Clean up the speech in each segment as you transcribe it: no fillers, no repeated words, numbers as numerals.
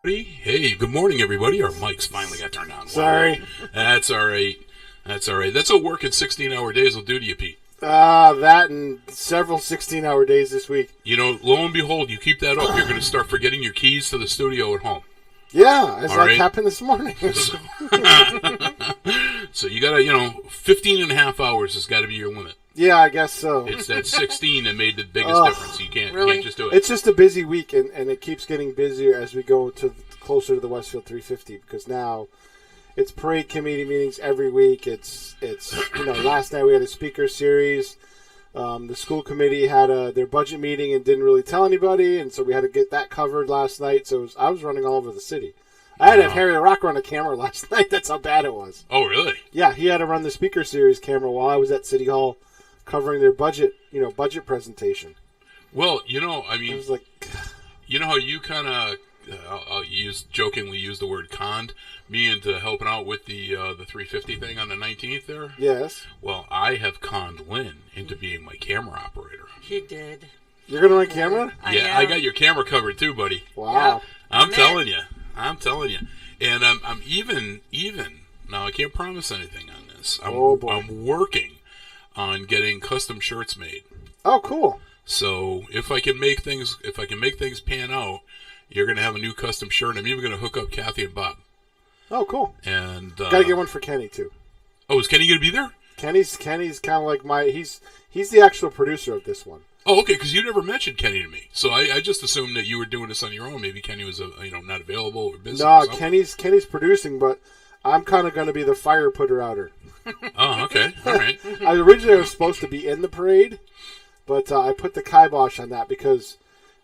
Hey, good morning, everybody. Our mics finally got turned on. Sorry. That's all right. That's all right. That's what working 16-hour days will do to you, Pete. That and several 16-hour days this week. You know, lo and behold, you keep that up, you're going to start forgetting your keys to the studio at home. Yeah, as All like right. happened this morning. So you got to, 15 and a half hours has got to be your limit. Yeah, I guess so. It's that 16 that made the biggest difference. You can't just do it. It's just a busy week, and it keeps getting busier as we go closer to the Westfield 350, because now it's parade committee meetings every week. It's last night we had a speaker series. The school committee had their budget meeting and didn't really tell anybody, and so we had to get that covered last night. So I was running all over the city. I had to have Harry the Rock run a camera last night. That's how bad it was. Oh, really? Yeah, he had to run the speaker series camera while I was at City Hall covering their budget presentation. Well, I was like, you know how you kind of, I'll jokingly use the word conned me into helping out with the 350 thing on the 19th there? Yes. Well, I have conned Lynn into being my camera operator. He did. You're going to run camera? I got your camera covered too, buddy. Wow. Yeah. I'm telling you. And I'm even, now I can't promise anything on this. I'm working on getting custom shirts made. Oh, cool. So if I can make things pan out, you're going to have a new custom shirt. I'm even going to hook up Kathy and Bob. Oh, cool. And got to get one for Kenny too. Oh, is Kenny going to be there? Kenny's kind of like he's the actual producer of this one. Oh, okay, because you never mentioned Kenny to me. So I just assumed that you were doing this on your own. Maybe Kenny was not available or busy. No, Kenny's producing, but I'm kind of going to be the fire putter outer. Oh, okay. All right. I originally was supposed to be in the parade, but I put the kibosh on that because,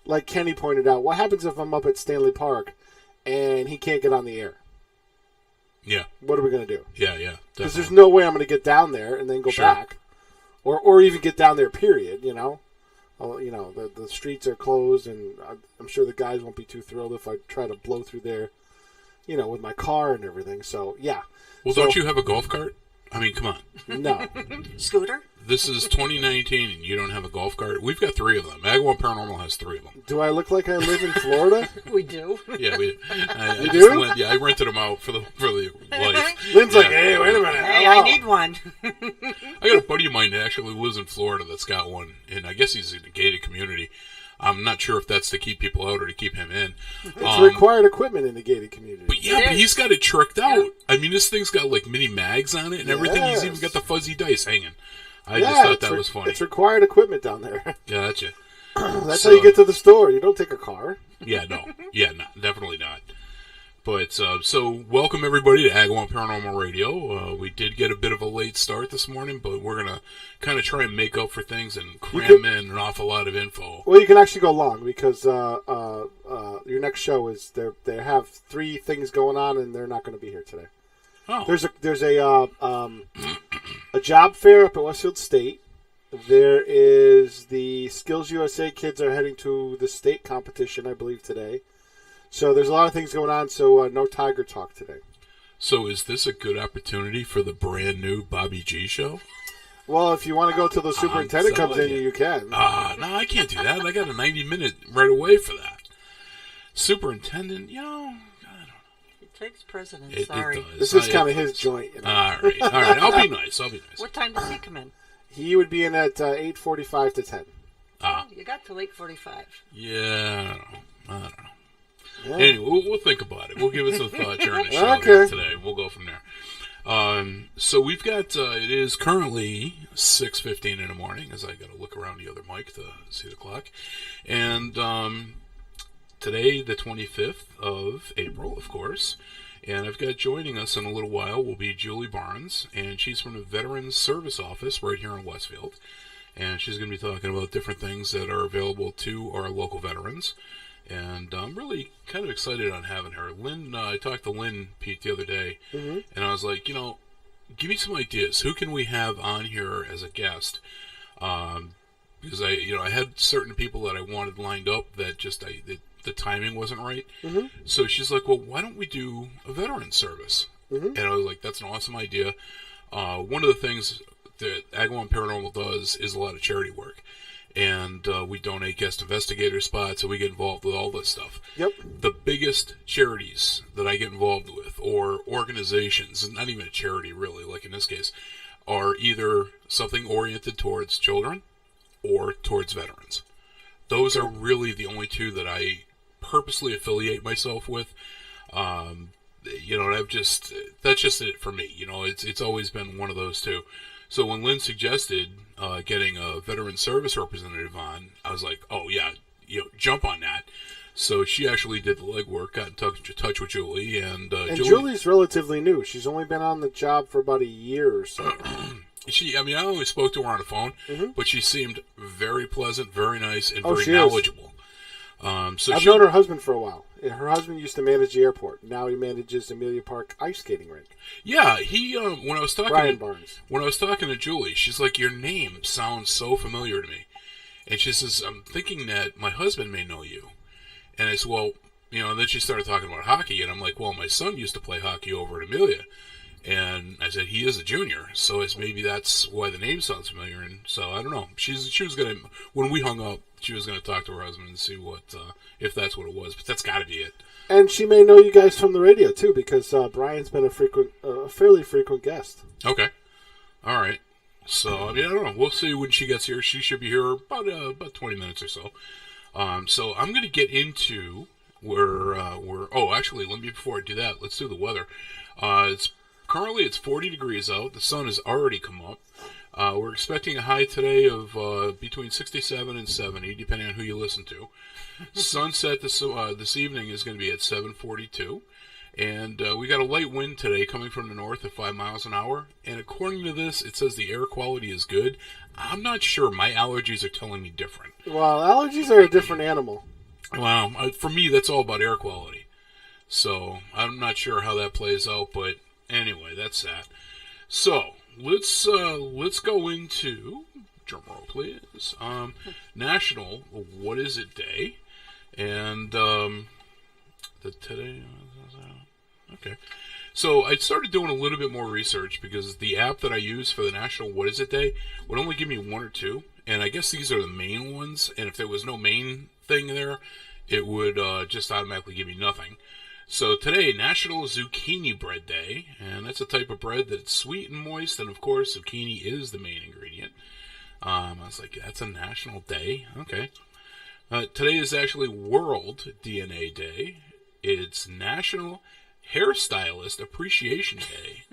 like Kenny pointed out, what happens if I'm up at Stanley Park and he can't get on the air? Yeah. What are we going to do? Yeah. Because there's no way I'm going to get down there and then go back, or even get down there. Period. The streets are closed, and I'm sure the guys won't be too thrilled if I try to blow through there, with my car and everything. So yeah. Well, don't you have a golf cart? I mean, come on. No. Scooter? This is 2019, and you don't have a golf cart? We've got 3 of them. Agawam Paranormal has 3 of them. Do I look like I live in Florida? We do. Yeah, You do? I rented them out for the life. Lynn's like, hey, wait a minute. Hey, I need one. I got a buddy of mine that actually lives in Florida that's got one, and I guess he's in a gated community. I'm not sure if that's to keep people out or to keep him in. It's required equipment in the gated community. But he's got it tricked out. Yeah. I mean, this thing's got like mini mags on it and everything. He's even got the fuzzy dice hanging. I just thought that was funny. It's required equipment down there. Gotcha. That's how you get to the store. You don't take a car. Yeah, no. Yeah, no, definitely not. But, so welcome everybody to Agawam Paranormal Radio. We did get a bit of a late start this morning, but we're going to kind of try and make up for things and cram in an awful lot of info. Well, you can actually go long because your next show is they have 3 things going on, and they're not going to be here today. Oh. There's a job fair up at Westfield State. There is the Skills USA kids are heading to the state competition, I believe, today. So there's a lot of things going on, so no Tiger Talk today. So is this a good opportunity for the brand new Bobby G show? Well, if you want to go till the superintendent comes in, you can. No, I can't do that. I got a 90-minute right away for that. Superintendent, I don't know. He takes precedence, It sorry. does. This is kind of his joint. All right. I'll be nice. What time does he come in? He would be in at 8:45 to 10. You got till 8:45. Yeah, I don't know. Yeah. Anyway, we'll think about it. We'll give it some thought during the show Okay. today. We'll go from there. So we've got, it is currently 6:15 in the morning, as I got to look around the other mic to see the clock. And today, the 25th of April, of course, and I've got joining us in a little while will be Julie Barnes, and she's from the Veterans Service Office right here in Westfield. And she's going to be talking about different things that are available to our local veterans. And I'm really kind of excited on having her. Lynn, I talked to Lynn, Pete, the other day, and I was like, give me some ideas. Who can we have on here as a guest? Because I had certain people that I wanted lined up that just the timing wasn't right. Mm-hmm. So she's like, well, why don't we do a veteran service? Mm-hmm. And I was like, that's an awesome idea. One of the things that Agawam Paranormal does is a lot of charity work. and we donate guest investigator spots, and we get involved with all this stuff. Yep. The biggest charities that I get involved with, or organizations, not even a charity really, like in this case, are either something oriented towards children or towards veterans. Those are really the only two that I purposely affiliate myself with. And that's just it for me. It's always been one of those two. So when Lynn suggested getting a veteran service representative on, I was like, oh yeah, jump on that. So she actually did the legwork, got in touch with Julie, and Julie's relatively new. She's only been on the job for about a year or so. I only spoke to her on the phone, but she seemed very pleasant, very nice, and very she knowledgeable. I've known her husband for a while. Her husband used to manage the airport. Now he manages Amelia Park ice skating rink. Yeah, he. When I was talking, Brian Barnes. When I was talking to Julie, she's like, "Your name sounds so familiar to me," and she says, "I'm thinking that my husband may know you." And I said, "Well, And then she started talking about hockey, and I'm like, "Well, my son used to play hockey over at Amelia," and I said, "He is a junior, so maybe that's why the name sounds familiar." And so I don't know. She was gonna, when we hung up, she was gonna talk to her husband and see what if that's what it was, but that's got to be it. And she may know you guys from the radio too, because Brian's been a fairly frequent guest. Okay, all right. So I don't know. We'll see when she gets here. She should be here about 20 minutes or so. So I'm gonna get into where actually, before I do that, let's do the weather. Currently it's 40 degrees out. The sun has already come up. We're expecting a high today of between 67 and 70, depending on who you listen to. Sunset this evening is going to be at 7:42, and we got a light wind today coming from the north at 5 miles an hour. And according to this, it says the air quality is good. I'm not sure. My allergies are telling me different. Well, allergies are a different animal. Well, for me, that's all about air quality. So I'm not sure how that plays out, but anyway, that's that. So let's go into, drum roll please, National What Is It Day, and today. Okay, so I started doing a little bit more research because the app that I use for the National What Is It Day would only give me one or two, and I guess these are the main ones. And if there was no main thing there, it would just automatically give me nothing. So today, National Zucchini Bread Day, and that's a type of bread that's sweet and moist, and of course, zucchini is the main ingredient. I was like, that's a national day? Okay. Today is actually World DNA Day. It's National Hairstylist Appreciation Day.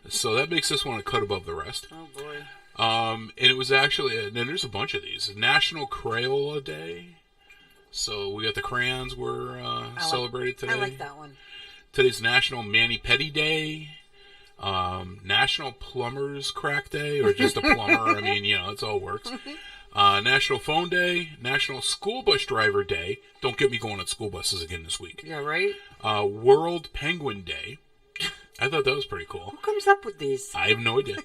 So that makes this one a cut above the rest. Oh, boy. And it was actually, and there's a bunch of these. National Crayola Day. So we got the crayons were celebrated today. I like that one. Today's National Mani-Pedi Day. National Plumber's Crack Day, or just a plumber. It all works. National Phone Day. National School Bus Driver Day. Don't get me going on school buses again this week. Yeah, right? World Penguin Day. I thought that was pretty cool. Who comes up with these? I have no idea.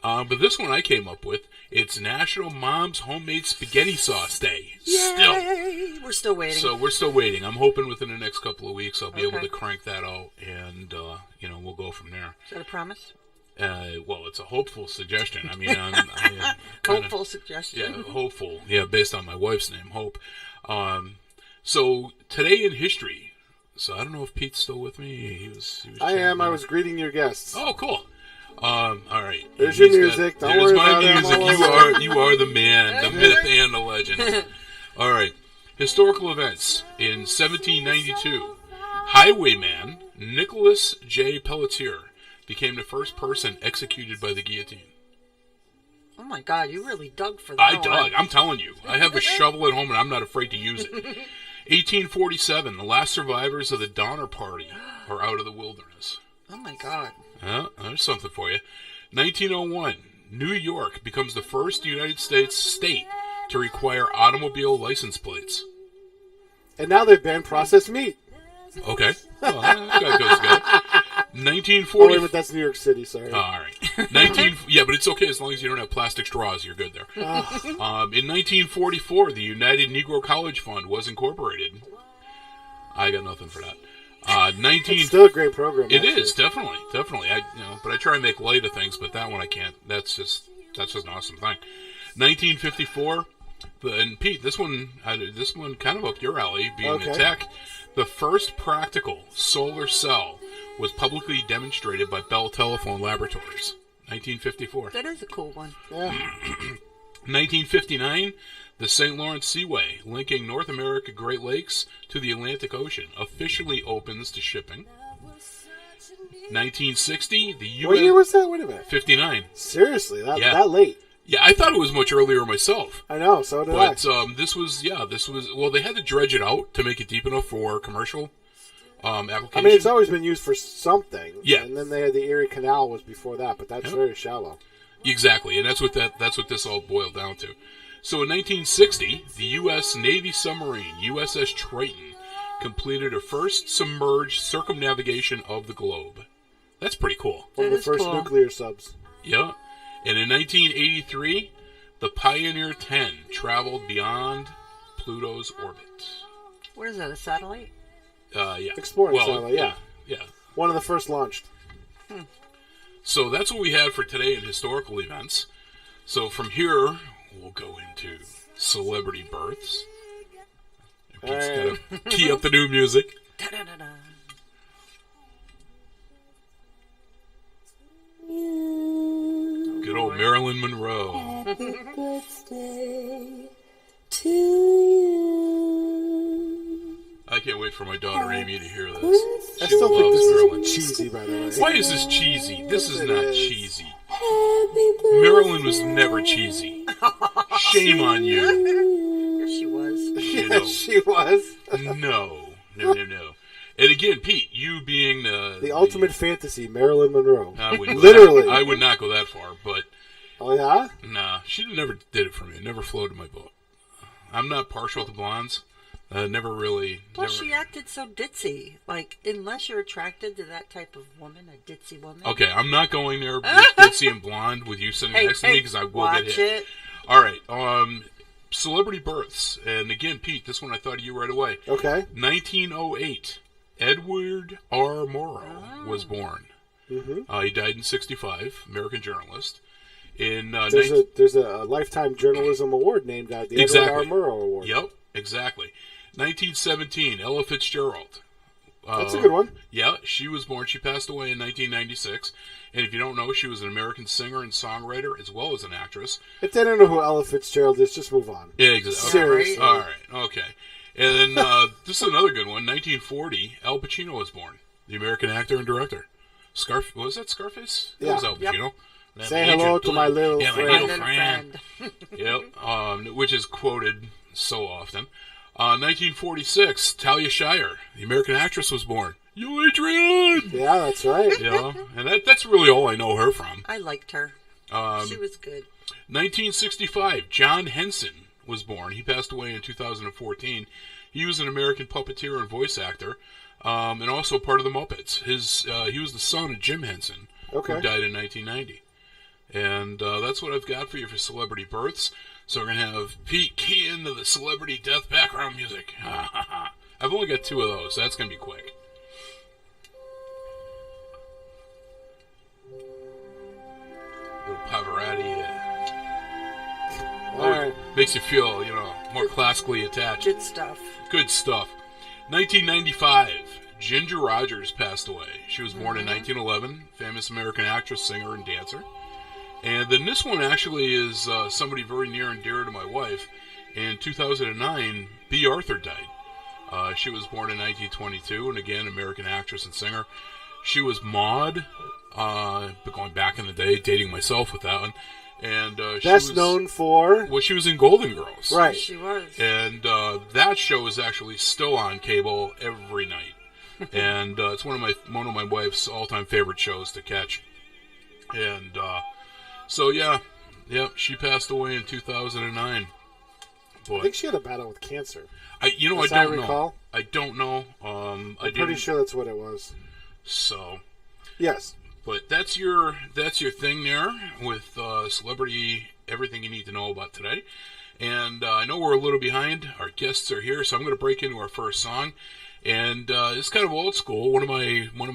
But this one I came up with. It's National Mom's Homemade Spaghetti Sauce Day. Yay! We're still waiting. So we're still waiting. I'm hoping within the next couple of weeks I'll be able to crank that out, and we'll go from there. Is that a promise? Well, it's a hopeful suggestion. Hopeful suggestion. Yeah, hopeful. Yeah, based on my wife's name, Hope. So today in history. So I don't know if Pete's still with me. He was I am. I was greeting your guests. Oh, cool. All right. There's your music. Don't worry about it. There's my music. You are the man, the myth, and the legend. All right. Historical events. In 1792, highwayman Nicholas J. Pelletier became the first person executed by the guillotine. Oh my God, you really dug for that. I dug. I'm telling you. I have a shovel at home, and I'm not afraid to use it. 1847, the last survivors of the Donner Party are out of the wilderness. Oh my God. There's something for you. 1901, New York becomes the first United States state to require automobile license plates. And now they've banned processed meat. Okay. Well, that goes good. 1940. Oh, wait, but that's New York City, sorry. All right. Yeah, but it's okay as long as you don't have plastic straws. You're good there. In 1944, the United Negro College Fund was incorporated. I got nothing for that. It's still a great program. It is definitely. But I try and make light of things, but that one I can't. That's just an awesome thing. 1954, And Pete, this one kind of up your alley, being Okay. a tech. The first practical solar cell was publicly demonstrated by Bell Telephone Laboratories, 1954. That is a cool one. Yeah. 1959, the St. Lawrence Seaway, linking North America Great Lakes to the Atlantic Ocean, officially opens to shipping. 1960, the U.S. What year was that? Wait a minute. 59. Seriously, Yeah. that late? Yeah, I thought it was much earlier myself. I know, so did But I. this was, well, they had to dredge it out to make it deep enough for commercial application. I mean, it's always been used for something. Yeah. And then they had the Erie Canal was before that, but that's Yep. very shallow. Exactly, and that's what this all boiled down to. So in 1960, the U.S. Navy submarine USS Triton completed her first submerged circumnavigation of the globe. That's pretty cool. One of That the is first cool. nuclear subs. Yeah. And in 1983, the Pioneer 10 traveled beyond Pluto's orbit. What is that, a satellite? Yeah. Exploring satellite, yeah. Yeah. One of the first launched. So that's what we had for today in historical events. So from here, we'll go into celebrity births. And Pete's All right. got to key up the new music. Da-da-da-da. Good old Marilyn Monroe. Happy birthday to you. I can't wait for my daughter Amy to hear this. I She still think loves this Marilyn. is cheesy, by the way. Why is this cheesy? This is It not is. cheesy. Happy birthday. Marilyn was never cheesy. Shame on you. Yes, she was. You Yes, know. she was. No. And again, Pete, you being The ultimate fantasy, Marilyn Monroe. I wouldn't Literally. I would not go that far, but Oh, yeah? nah, she never did it for me. It never floated my boat. I'm not partial to blondes. Never really. Plus, never. she acted so ditzy. Like, unless you're attracted to that type of woman, a ditzy woman. Okay, I'm not going there with ditzy and blonde with you sitting Hey, next to me hey, because I will watch get hit. it. All right. Celebrity births, and again, Pete, this one I thought of you right away. Okay. 1908, Edward R. Murrow was born. Mm-hmm. He died in 65. American journalist. In There's a Lifetime Journalism Award named the Exactly. Edward R. Murrow Award. Yep, exactly. 1917, Ella Fitzgerald. That's a good one. Yeah, she was born. She passed away in 1996. And if you don't know, she was an American singer and songwriter as well as an actress. If they don't know who Ella Fitzgerald is, just move on. Yeah, exactly. Seriously. All right, okay. And then this is another good one. 1940, Al Pacino was born. The American actor and director. Was that Scarface? That Yeah. was Al Yep. Pacino. That Say major hello to my little yeah, friend. my My little little friend. friend. Yep, which is quoted so often. 1946, Talia Shire, the American actress, was born. Yo, Adrian! Yeah, that's right. Yeah, and that's really all I know her from. I liked her. She was good. 1965, John Henson was born. He passed away in 2014. He was an American puppeteer and voice actor, and also part of the Muppets. He was the son of Jim Henson, Okay. who died in 1990. And that's what I've got for you for celebrity births. So we're going to have Pete key into the celebrity death background music. I've only got 2 of those, so that's going to be quick. Little Pavarotti, All right. makes you feel, more classically attached. Good stuff. Good stuff. 1995, Ginger Rogers passed away. She was born in 1911, famous American actress, singer, and dancer. And then this one actually is somebody very near and dear to my wife. In 2009, B. Arthur died. She was born in 1922, and again, American actress and singer. She was Maude, but going back in the day, dating myself with that one. And she Best was known for... well, she was in Golden Girls, Right. She was. and that show is actually still on cable every night, and it's one of my wife's all-time favorite shows to catch. And so yeah, she passed away in 2009. I But think she had a battle with cancer. I As don't I know. recall. I don't know. I'm pretty sure that's what it was. So, Yes. but that's your thing there with celebrity, everything you need to know about today. And I know we're a little behind. Our guests are here, so I'm going to break into our first song. And it's kind of old school. One of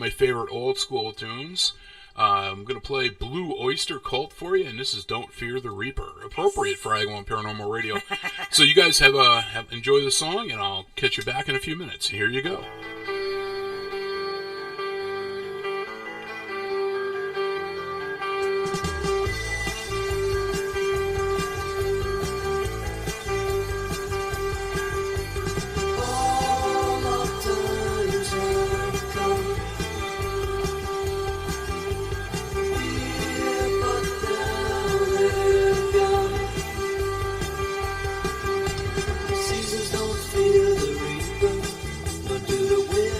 my favorite old school tunes. I'm going to play Blue Oyster Cult for you, and this is Don't Fear the Reaper, appropriate for Agawam Paranormal Radio. So you guys have enjoy the song, and I'll catch you back in a few minutes. Here you go. Seasons don't fear the reaper, nor do the wind.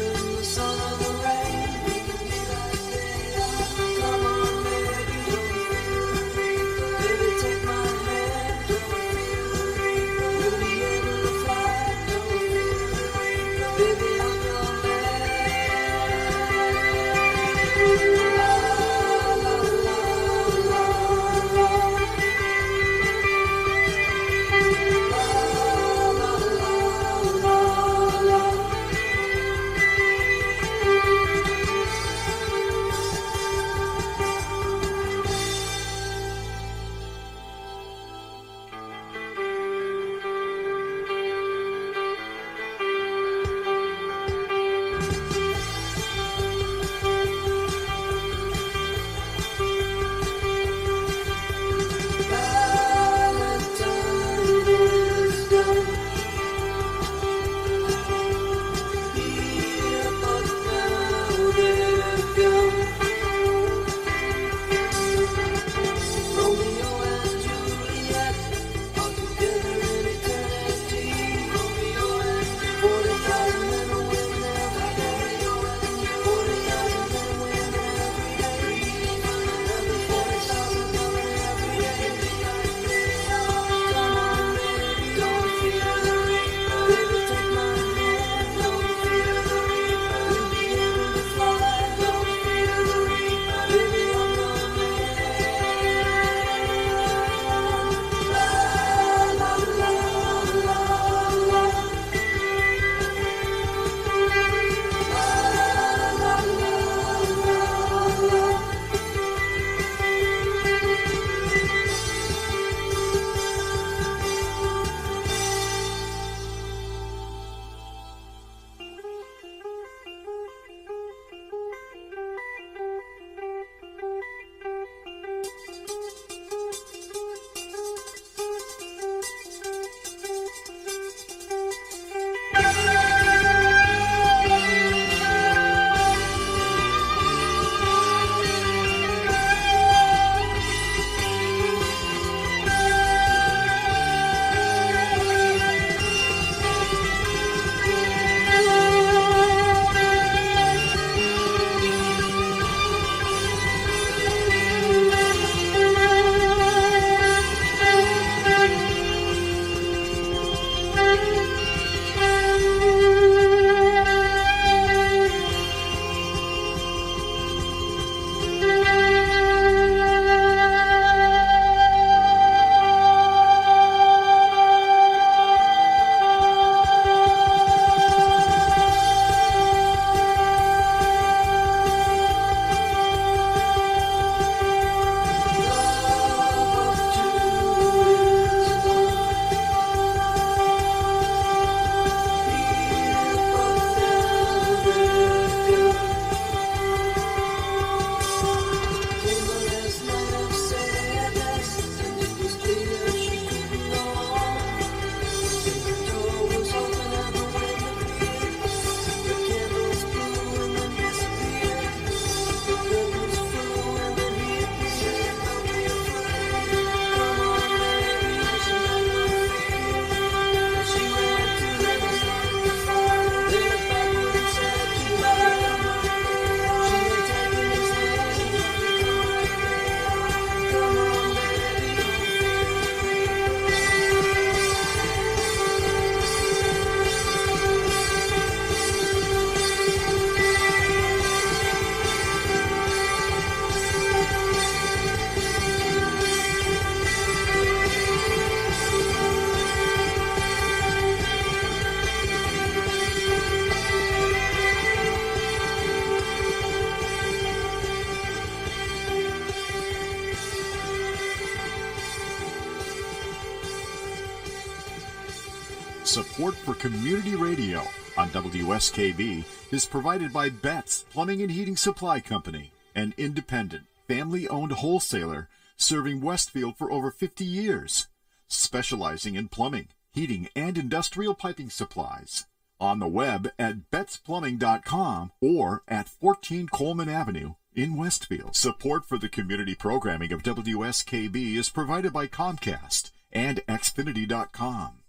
Support for community radio on WSKB is provided by Betts Plumbing and Heating Supply Company, an independent, family-owned wholesaler serving Westfield for over 50 years, specializing in plumbing, heating, and industrial piping supplies. On the web at bettsplumbing.com or at 14 Coleman Avenue in Westfield. Support for the community programming of WSKB is provided by Comcast and Xfinity.com,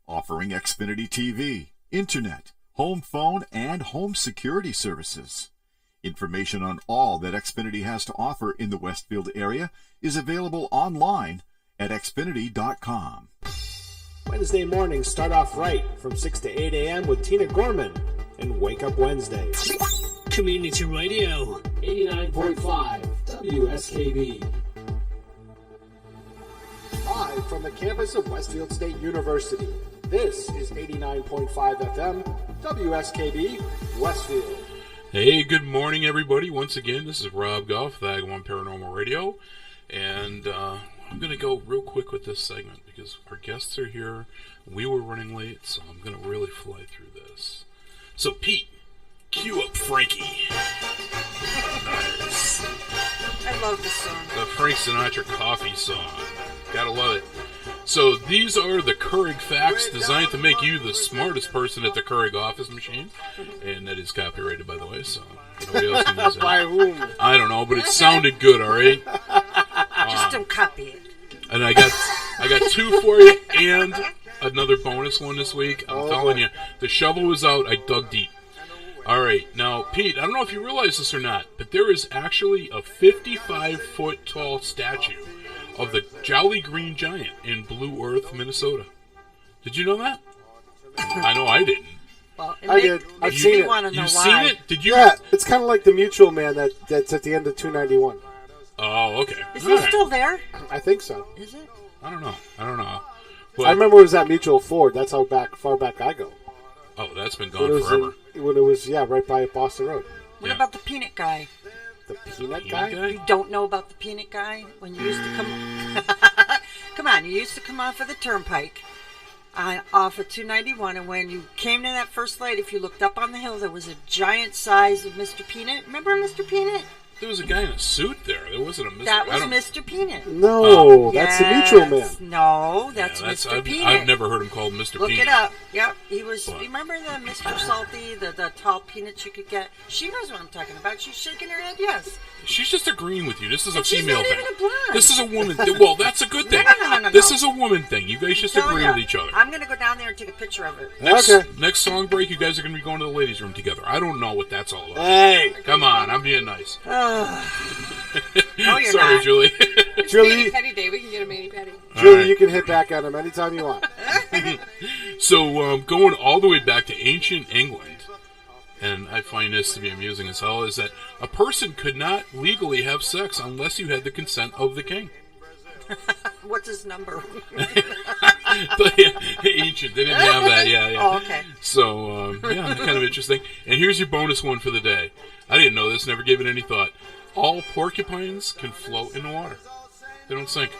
offering Xfinity TV, Internet, home phone, and home security services. Information on all that Xfinity has to offer in the Westfield area is available online at Xfinity.com. Wednesday mornings start off right from 6 to 8 a.m. with Tina Gorman and Wake Up Wednesday. Community Radio. 89.5 WSKB. Live from the campus of Westfield State University, this is 89.5 FM WSKB Westfield. Hey, good morning, everybody. Once again, this is Rob Goff with Agawam Paranormal Radio, and I'm going to go real quick with this segment because our guests are here. We were running late, so I'm going to really fly through this. So, Pete, cue up Frankie. Nice. I love this song. The Frank Sinatra coffee song. Gotta love it. So, these are the Keurig facts designed to make you the smartest person at the Keurig office machine. And that is copyrighted, by the way, so nobody else can use it. By whom? I don't know, but it sounded good, all right? Just don't copy it. And I got two for you and another bonus one this week. I'm telling you, the shovel was out. I dug deep. All right. Now, Pete, I don't know if you realize this or not, but there is actually a 55-foot tall statue of the Jolly Green Giant in Blue Earth, Minnesota. Did you know that? I know I didn't. Well, I did. I've seen it. Want to know You've why. seen it? Did you? Yeah, it's kind of like the Mutual Man that's at the end of 291. Oh, okay. Is All he right. still there? I think so. Is it? I don't know. But, I remember it was at Mutual Ford. That's how far back I go. Oh, that's been When gone it was forever. when it was right by Boston Road. What Yeah. about the peanut guy? The peanut Peanut guy? guy? You don't know about the peanut guy? When you used to come... Come on, you used to come off of the turnpike, off of 291, and when you came to that first light, if you looked up on the hill, there was a giant size of Mr. Peanut. Remember Mr. Peanut? There was a guy in a suit there. There wasn't a Mr. That I was don't- Mr. Peanut. No, that's the Mutual Man. No, that's Yeah, Mr. I've, Peanut. I've never heard him called Mr. Look Peanut. it up. Yep, he was. But- Remember the Mr. Salty, the tall peanuts you could get? She knows what I'm talking about. She's shaking her head. Yes. She's just agreeing with you. This is a And she's female not thing. even a blonde. This is a woman thing. Well, that's a good thing. No. This is a woman thing. You guys just Telling agree ya, with each other. I'm gonna go down there and take a picture of it. Next song break, you guys are going to be going to the ladies' room together. I don't know what that's all about. Hey, Come on, I'm being nice. No, you're Sorry, not. Julie. Julie, Petty Day. We can get a mani petty. Julie, right. you can hit back on him anytime you want. So, going all the way back to ancient England, and I find this to be amusing as hell, is that a person could not legally have sex unless you had the consent of the king. What's his number? But, yeah, ancient, they didn't have that, yeah. Oh, okay. So, yeah, kind of interesting. And here's your bonus one for the day. I didn't know this, never gave it any thought. All porcupines can float in the water. They don't sink.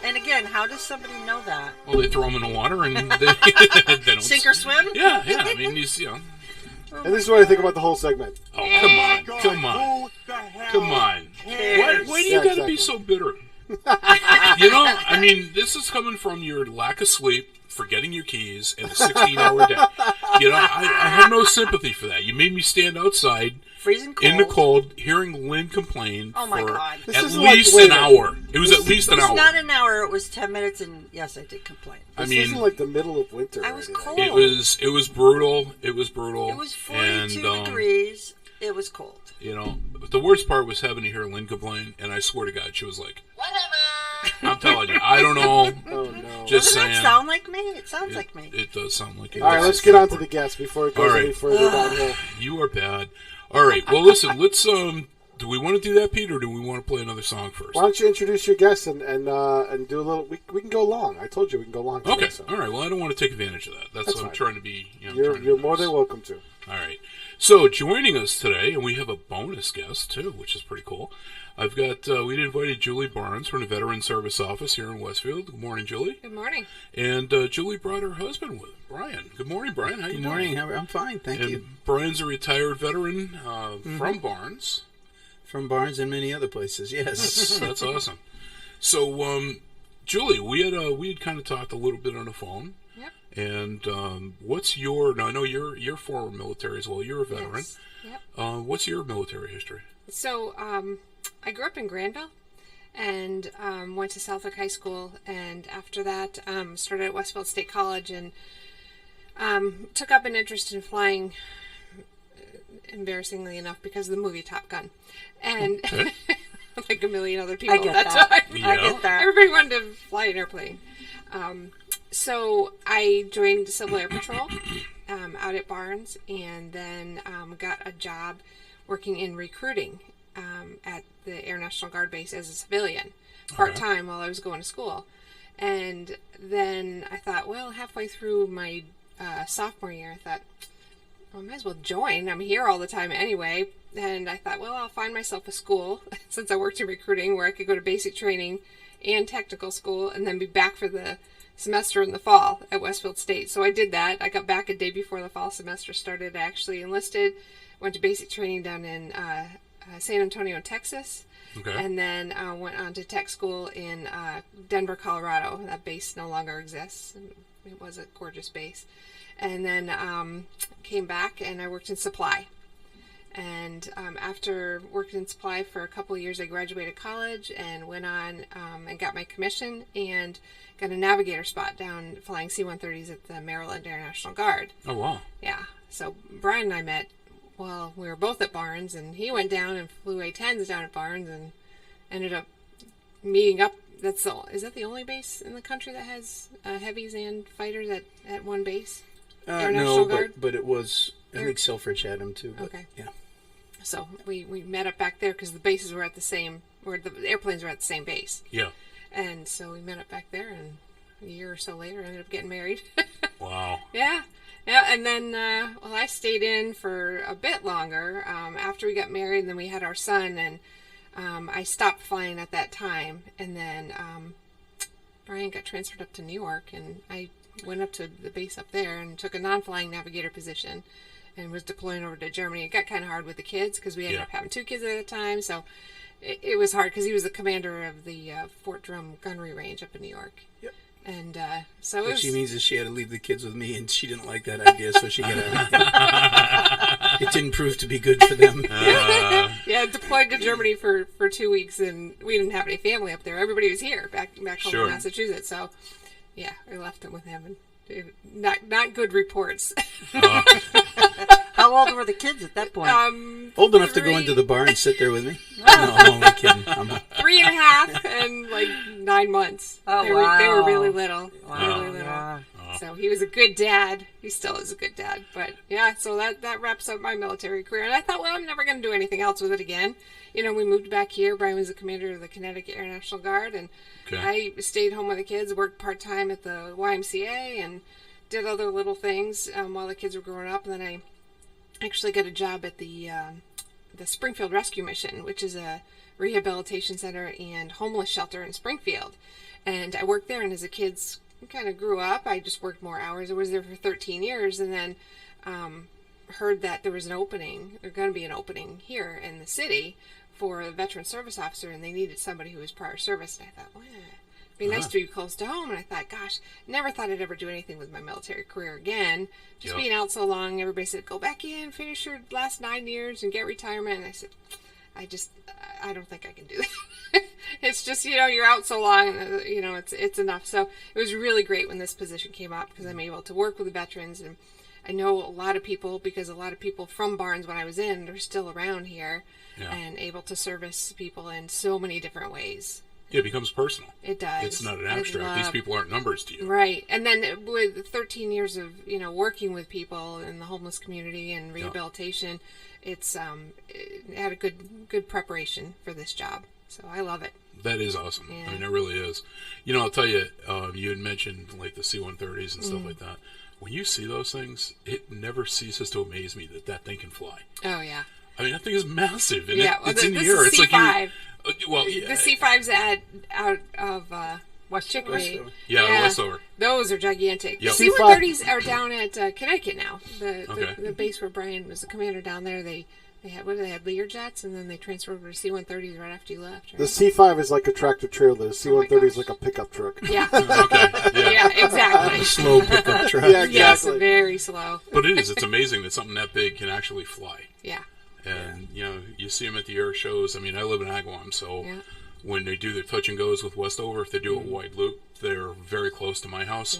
And again, how does somebody know that? Well, they throw them in the water and they don't Sink or swim? Yeah. I mean, these, you know. And this is what I think about the whole segment. Oh, come on. Why do you Yeah, got to be exactly. so bitter? You know, I mean, this is coming from your lack of sleep, forgetting your keys, and a 16-hour day. You know, I have no sympathy for that. You made me stand outside Freezing cold. in the cold, hearing Lynn complain Oh, my for God. This at isn't like- least wait an a minute. hour. It was at least an It was hour. not an hour. It was 10 minutes, and yes, I did complain. I This mean, isn't like the middle of winter. I or was anything. cold. it was brutal. It was brutal. It was 42 and, degrees. It was cold. You know, the worst part was having to hear Lynn complain, and I swear to God, she was like, I'm telling you, I don't know. Oh no! Just Doesn't saying. that sound like me? It sounds like me. It does sound like it. All right, let's get on to the guests before it goes All right. any further downhill. You are bad. All right. Well, listen. Let's do we want to do that, Pete, or do we want to play another song first? Why don't you introduce your guests and do a little? We can go long. I told you we can go long. Okay. today, so. All right. Well, I don't want to take advantage of that. That's what I'm fine. trying to be. You know, You're trying to be more nice. than welcome to. All right. So, joining us today, and we have a bonus guest, too, which is pretty cool. I've got, we'd invited Julie Barnes from the Veteran Service Office here in Westfield. Good morning, Julie. Good morning. And Julie brought her husband with her, Brian. Good morning, Brian. How you Good doing? morning. I'm fine, thank And you. Brian's a retired veteran from Barnes. From Barnes and many other places, yes. That's awesome. So, Julie, we had kind of talked a little bit on the phone. Yep. And what's your? Now I know you're former military as well. You're a veteran. Yes. Yep. What's your military history? So I grew up in Granville and went to Southwick High School, and after that started at Westfield State College and took up an interest in flying, embarrassingly enough, because of the movie Top Gun. And like a million other people I get at that. time. Yeah. I get that. Everybody wanted to fly an airplane. So I joined Civil Air Patrol out at Barnes, and then got a job working in recruiting at the Air National Guard base as a civilian, part-time while I was going to school. And then I thought, well, halfway through my sophomore year, I thought, well, I might as well join. I'm here all the time anyway. And I thought, well, I'll find myself a school, since I worked in recruiting, where I could go to basic training and technical school and then be back for the semester in the fall at Westfield State. So I did that. I got back a day before the fall semester started. I actually enlisted, went to basic training down in San Antonio, Texas. Okay. And then went on to tech school in Denver, Colorado. That base no longer exists. It was a gorgeous base. And then came back and I worked in supply. And after working in supply for a couple of years, I graduated college and went on and got my commission and got a navigator spot down flying C-130s at the Maryland Air National Guard. Oh wow. Yeah. So Brian and I met, well, we were both at Barnes, and he went down and flew A-10s down at Barnes and ended up meeting up. Is that the only base in the country that has heavies and fighters at one base? Air National No, Guard? but it was, I think Selfridge had them too. But, Okay. Yeah. So we met up back there because the bases were at the same, or the airplanes were at the same base. Yeah. And so we met up back there, and a year or so later ended up getting married. Wow. Yeah. Yeah, and then, well, I stayed in for a bit longer after we got married, and then we had our son, and I stopped flying at that time, and then Brian got transferred up to New York, and I went up to the base up there and took a non-flying navigator position and was deploying over to Germany. It got kind of hard with the kids because we ended up having 2 kids at a time, so it was hard because he was the commander of the Fort Drum Gunnery Range up in New York. Yep. And so it What was... she means is she had to leave the kids with me, and she didn't like that idea, so she got out. It didn't prove to be good for them. Yeah, deployed to Germany for 2 weeks, and we didn't have any family up there. Everybody was here, back home Sure. in Massachusetts. So, yeah, we left them with him, and not good reports. How old were the kids at that point? Old enough to go into the bar and sit there with me? No, I'm only kidding. 3.5 and like 9 months. Oh, they were wow. really little. Wow, Really little. yeah. So he was a good dad. He still is a good dad. But yeah, so that wraps up my military career. And I thought, well, I'm never going to do anything else with it again. You know, we moved back here. Brian was the commander of the Connecticut Air National Guard. And I stayed home with the kids, worked part-time at the YMCA, and did other little things while the kids were growing up. And then I actually got a job at the Springfield Rescue Mission, which is a rehabilitation center and homeless shelter in Springfield. And I worked there, and as the kids kind of grew up, I just worked more hours. I was there for 13 years, and then heard that there was an opening, there's going to be an opening here in the city for a veteran service officer, and they needed somebody who was prior service. And I thought, well, it'd be nice to be close to home. And I thought, gosh, never thought I'd ever do anything with my military career again. Just being out so long, everybody said, go back in, finish your last 9 years and get retirement. And I said, I don't think I can do that. It's just, you know, you're out so long, you know, it's enough. So it was really great when this position came up because I'm able to work with the veterans, and I know a lot of people because a lot of people from Barnes when I was in are still around here and able to service people in so many different ways. Yeah, it becomes personal. It does. It's not an abstract. These people aren't numbers to you. Right. And then with 13 years of, you know, working with people in the homeless community and rehabilitation, it's it had a good preparation for this job. So I love it. That is awesome. Yeah. I mean, it really is. You know, I'll tell you, you had mentioned like the C-130s and stuff like that. when you see those things, it never ceases to amaze me that that thing can fly. Oh yeah. I mean, that thing is massive, and Yeah, well, it's in the this air. is It's like C5. you. Well, yeah, The C5s out of West Chicory. yeah, Westover. Those are gigantic. Yep. The C-130s are down at Connecticut now. Okay. The base where Brian was the commander down there, they had Learjets, and then they transferred over to C-130s right after you left. Right? The C5 is like a tractor trailer. The C-130 is gosh. like a pickup truck. Yeah. Okay, yeah. Yeah, exactly. Slow pickup truck. Yeah, Yes, exactly. very slow. But it is. It's amazing that something that big can actually fly. Yeah. And, you know, you see them at the air shows. I mean, I live in Agawam, so Yeah. when they do their touch and goes with Westover, if they do a wide loop, they're very close to my house.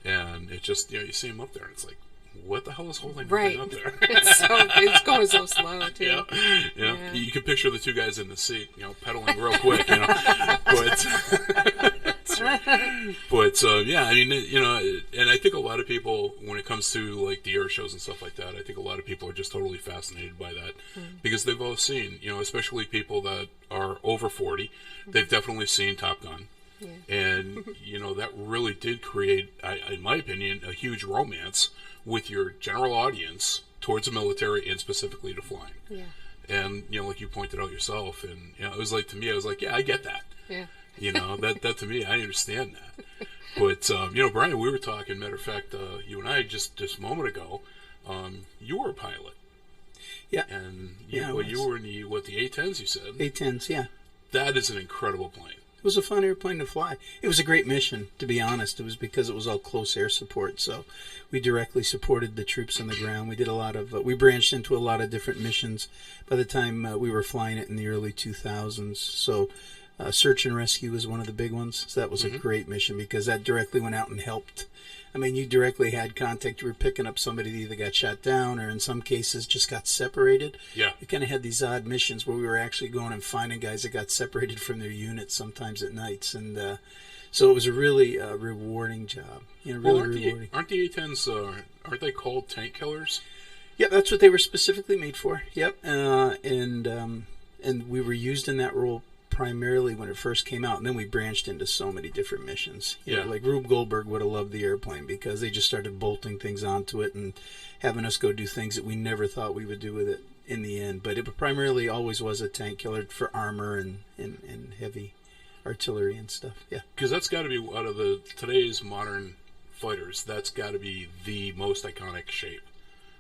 Yeah. And it just, you know, you see them up there, and it's like, what the hell is holding Right. up there? It's going so slow, too. Yeah. Yeah. You can picture the two guys in the seat, you know, pedaling real quick, you know. But yeah, I mean, you know, and I think a lot of people, when it comes to like the air shows and stuff like that, I think a lot of people are just totally fascinated by that because they've all seen, you know, especially people that are over 40, they've definitely seen Top Gun. Yeah. And, you know, that really did create, in my opinion, a huge romance with your general audience towards the military and specifically to flying. Yeah. And, you know, like you pointed out yourself, and, you know, it was like, to me, I was like, yeah, I get that. Yeah. You know, that to me, I understand that. But, you know, Brian, we were talking, matter of fact, you and I just a moment ago, you were a pilot. Yeah. And Yeah, I you was. were in the A-10s, you said. A-10s, yeah. That is an incredible plane. It was a fun airplane to fly. It was a great mission, to be honest. It was because it was all close air support, so we directly supported the troops on the ground. We did a lot of, we branched into a lot of different missions by the time we were flying it in the early 2000s. So search and rescue was one of the big ones. So that was a great mission because that directly went out and helped. I mean, you directly had contact. You were picking up somebody that either got shot down or in some cases just got separated. Yeah. We kind of had these odd missions where we were actually going and finding guys that got separated from their units sometimes at nights. And so it was a really rewarding job. You know, really rewarding. Aren't the A-10s, aren't they called tank killers? Yeah, that's what they were specifically made for. Yep. And we were used in that role primarily when it first came out, and then we branched into so many different missions. You know, like Rube Goldberg would have loved the airplane because they just started bolting things onto it and having us go do things that we never thought we would do with it in the end. But it primarily always was a tank killer for armor and heavy artillery and stuff. Yeah, because that's got to be out of today's modern fighters. That's got to be the most iconic shape.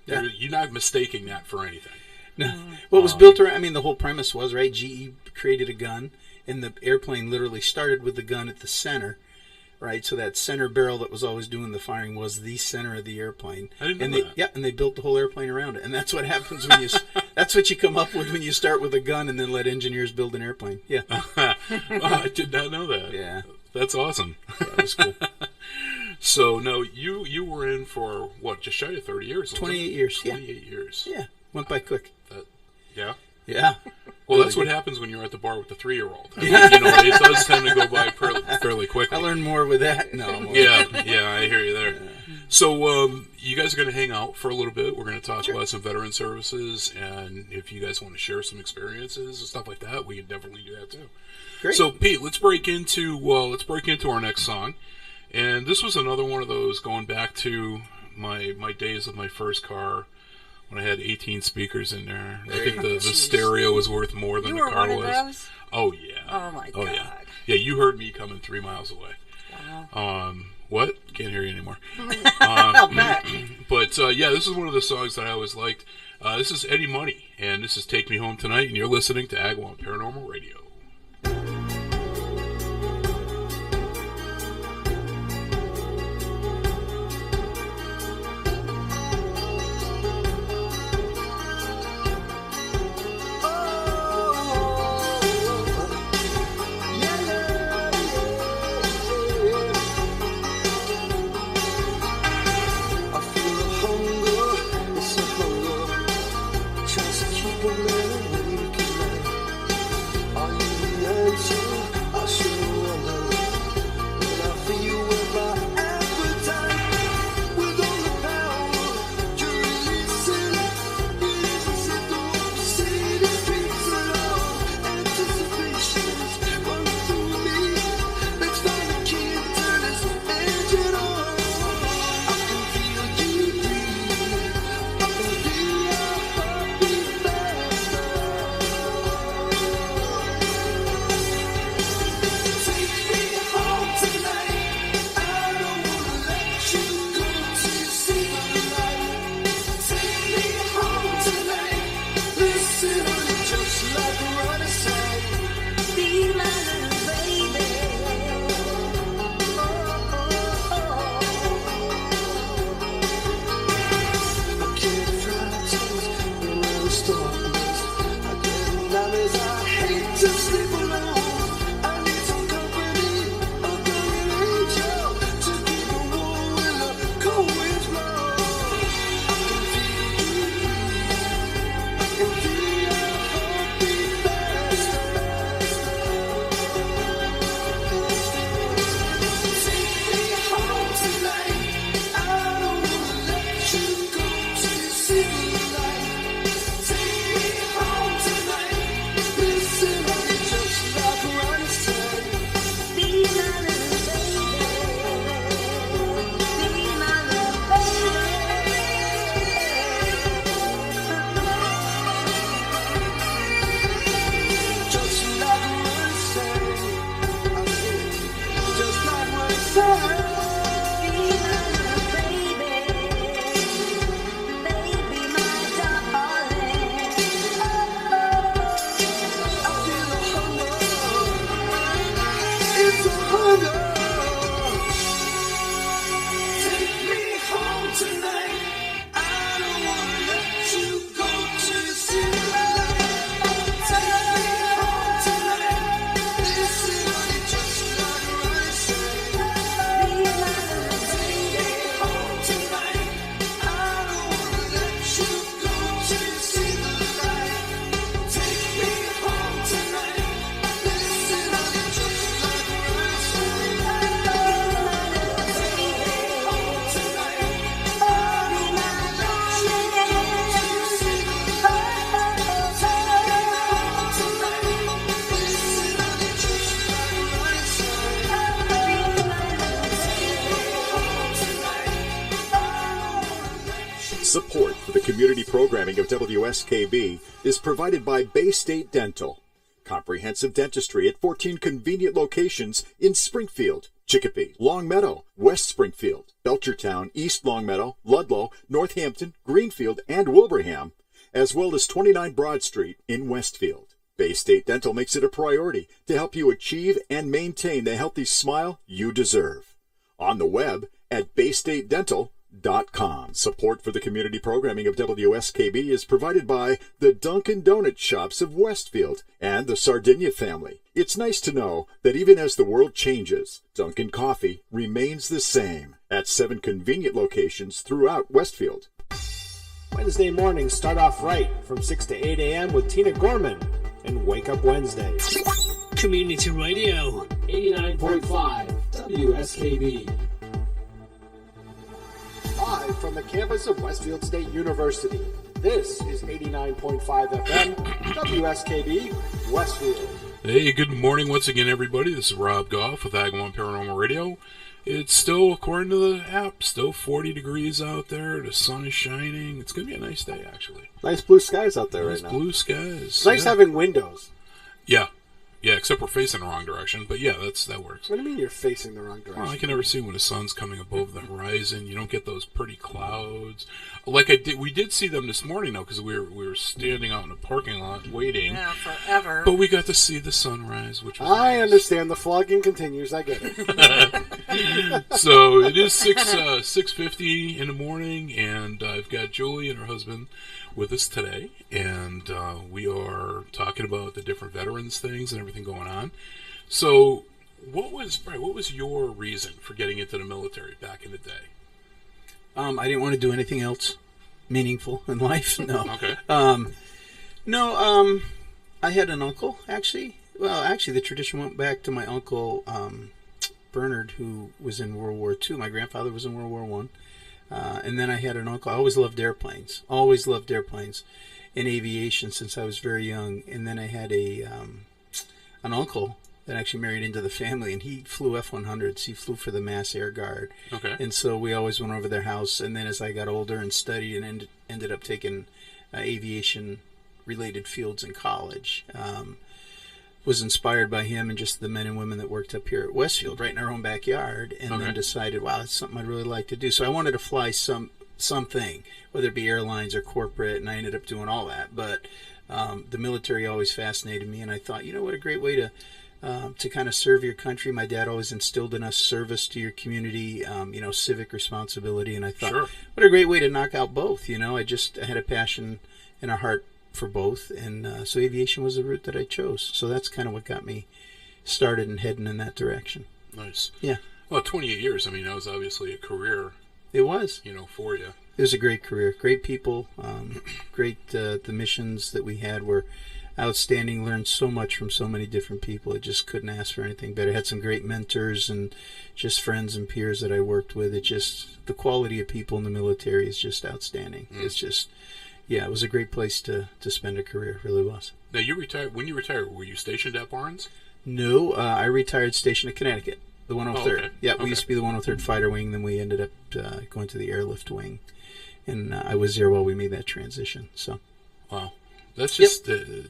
Yeah. You're not mistaking that for anything. No. Well, it was built around, I mean, the whole premise was, right, GE created a gun, and the airplane literally started with the gun at the center, right? So that center barrel that was always doing the firing was the center of the airplane. I didn't and know that. Yeah, and they built the whole airplane around it. And that's what happens when you, that's what you come up with when you start with a gun and then let engineers build an airplane. Yeah. Oh, I did not know that. Yeah. That's awesome. Yeah, it was cool. So, no, you were in for, what, just shy of 30 years? wasn't 28 it? years, yeah. 28 years. Yeah, went by quick. Yeah? Yeah. Well, that's what happens when you're at the bar with the 3-year-old. I mean, you know, it does tend to go by fairly quickly. I learned more with that. No. I'm Yeah, I hear you there. So, you guys are going to hang out for a little bit. We're going to talk about some veteran services, and if you guys want to share some experiences and stuff like that, we can definitely do that too. Great. So, Pete, let's break into our next song, and this was another one of those going back to my days of my first car. When I had 18 speakers in there. I think the stereo was worth more than You the car were was. one of those? Oh, yeah. Oh, my God. Yeah. Yeah, you heard me coming 3 miles away. Wow. What? Can't hear you anymore. I'll bet. But, yeah, this is one of the songs that I always liked. This is Eddie Money, and this is Take Me Home Tonight, and you're listening to Agawam Paranormal Radio. Just keep a man awake at night. Are you Support for the community programming of WSKB is provided by Bay State Dental. Comprehensive dentistry at 14 convenient locations in Springfield, Chicopee, Longmeadow, West Springfield, Belchertown, East Longmeadow, Ludlow, Northampton, Greenfield, and Wilbraham, as well as 29 Broad Street in Westfield. Bay State Dental makes it a priority to help you achieve and maintain the healthy smile you deserve. On the web at baystatedental.com. Support for the community programming of WSKB is provided by the Dunkin' Donut Shops of Westfield and the Sardinia family. It's nice to know that even as the world changes, Dunkin' Coffee remains the same at 7 convenient locations throughout Westfield. Wednesday mornings start off right from 6 to 8 a.m. with Tina Gorman and Wake Up Wednesday. Community Radio. 89.5 WSKB. Live from the campus of Westfield State University, this is 89.5 FM WSKB Westfield. Hey, good morning once again, everybody. This is Rob Goff with Agawam Paranormal Radio. It's still, according to the app, still 40 degrees out there. The sun is shining. It's going to be a nice day, actually. Nice blue skies out there right now. Blue skies. It's nice having windows. Yeah. Yeah, except we're facing the wrong direction. But yeah, that works. What do you mean you're facing the wrong direction? Well, I can never see when the sun's coming above the horizon. You don't get those pretty clouds. We did see them this morning, though, because we were standing out in the parking lot waiting. Yeah, forever. But we got to see the sunrise, which was I nice. understand. The flogging continues. I get it. So it is 6:50 in the morning, and I've got Julie and her husband with us today, and we are talking about the different veterans things and everything going on. So, what was your reason for getting into the military back in the day? I didn't want to do anything else meaningful in life. No. Okay. I had an uncle, actually. Well, actually, the tradition went back to my uncle Bernard, who was in World War II. My grandfather was in World War I. And then I had an uncle. I always loved airplanes. And aviation since I was very young. And then I had an uncle that actually married into the family, and he flew F-100s. He flew for the Mass Air Guard. Okay. And so we always went over their house. And then as I got older and studied and ended up taking aviation-related fields in college, was inspired by him and just the men and women that worked up here at Westfield, right in our own backyard, and then decided, wow, that's something I'd really like to do. So I wanted to fly something, whether it be airlines or corporate, and I ended up doing all that. But the military always fascinated me, and I thought, what a great way to kind of serve your country. My dad always instilled in us service to your community, civic responsibility, and I thought, what a great way to knock out both. I had a passion and a heart for both, and so aviation was the route that I chose. So that's kind of what got me started and heading in that direction. Nice. Yeah. Well, 28 years. I mean, that was obviously a career. It was. For you. It was a great career. Great people. Great. The missions that we had were outstanding. Learned so much from so many different people. I just couldn't ask for anything better. Had some great mentors and just friends and peers that I worked with. The quality of people in the military is just outstanding. It's just. Yeah, it was a great place to spend a career. It really was. Now, you retired. When you retired, were you stationed at Barnes? No, I retired stationed at Connecticut, the 103rd. Oh, okay. Yeah, we used to be the 103rd Fighter Wing, then we ended up going to the Airlift Wing, and I was there while we made that transition. So, wow, that's just. And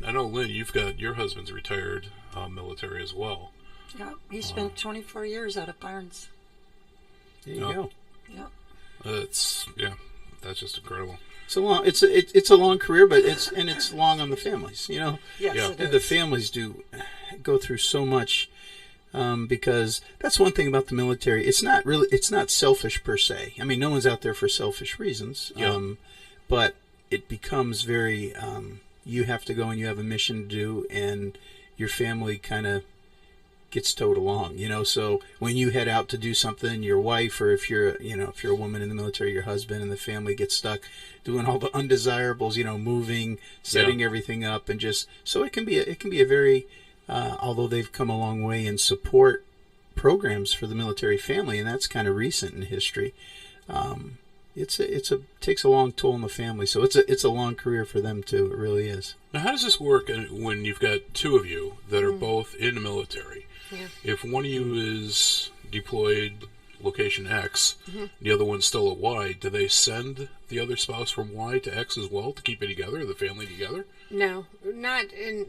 I know, Lynn, you've got your husband's retired military as well. Yeah, he spent 24 years out at Barnes. There you go. Yeah. That's just incredible. It's a long career, but it's long on the families. Yes, it is. The families do go through so much because that's one thing about the military. It's not selfish per se. I mean, no one's out there for selfish reasons. But it becomes very you have to go and you have a mission to do, and your family kind of gets towed along, so when you head out to do something, your wife, or if you're a woman in the military, your husband and the family get stuck doing all the undesirables, moving, setting everything up, and just, so it can be a very, although they've come a long way in support programs for the military family, and that's kind of recent in history. It takes a long toll on the family, so it's a long career for them too. It really is. Now, how does this work when you've got two of you that are both in the military? Yeah. If one of you is deployed, location X, the other one's still at Y, do they send the other spouse from Y to X as well to keep it together, the family together? No, not in.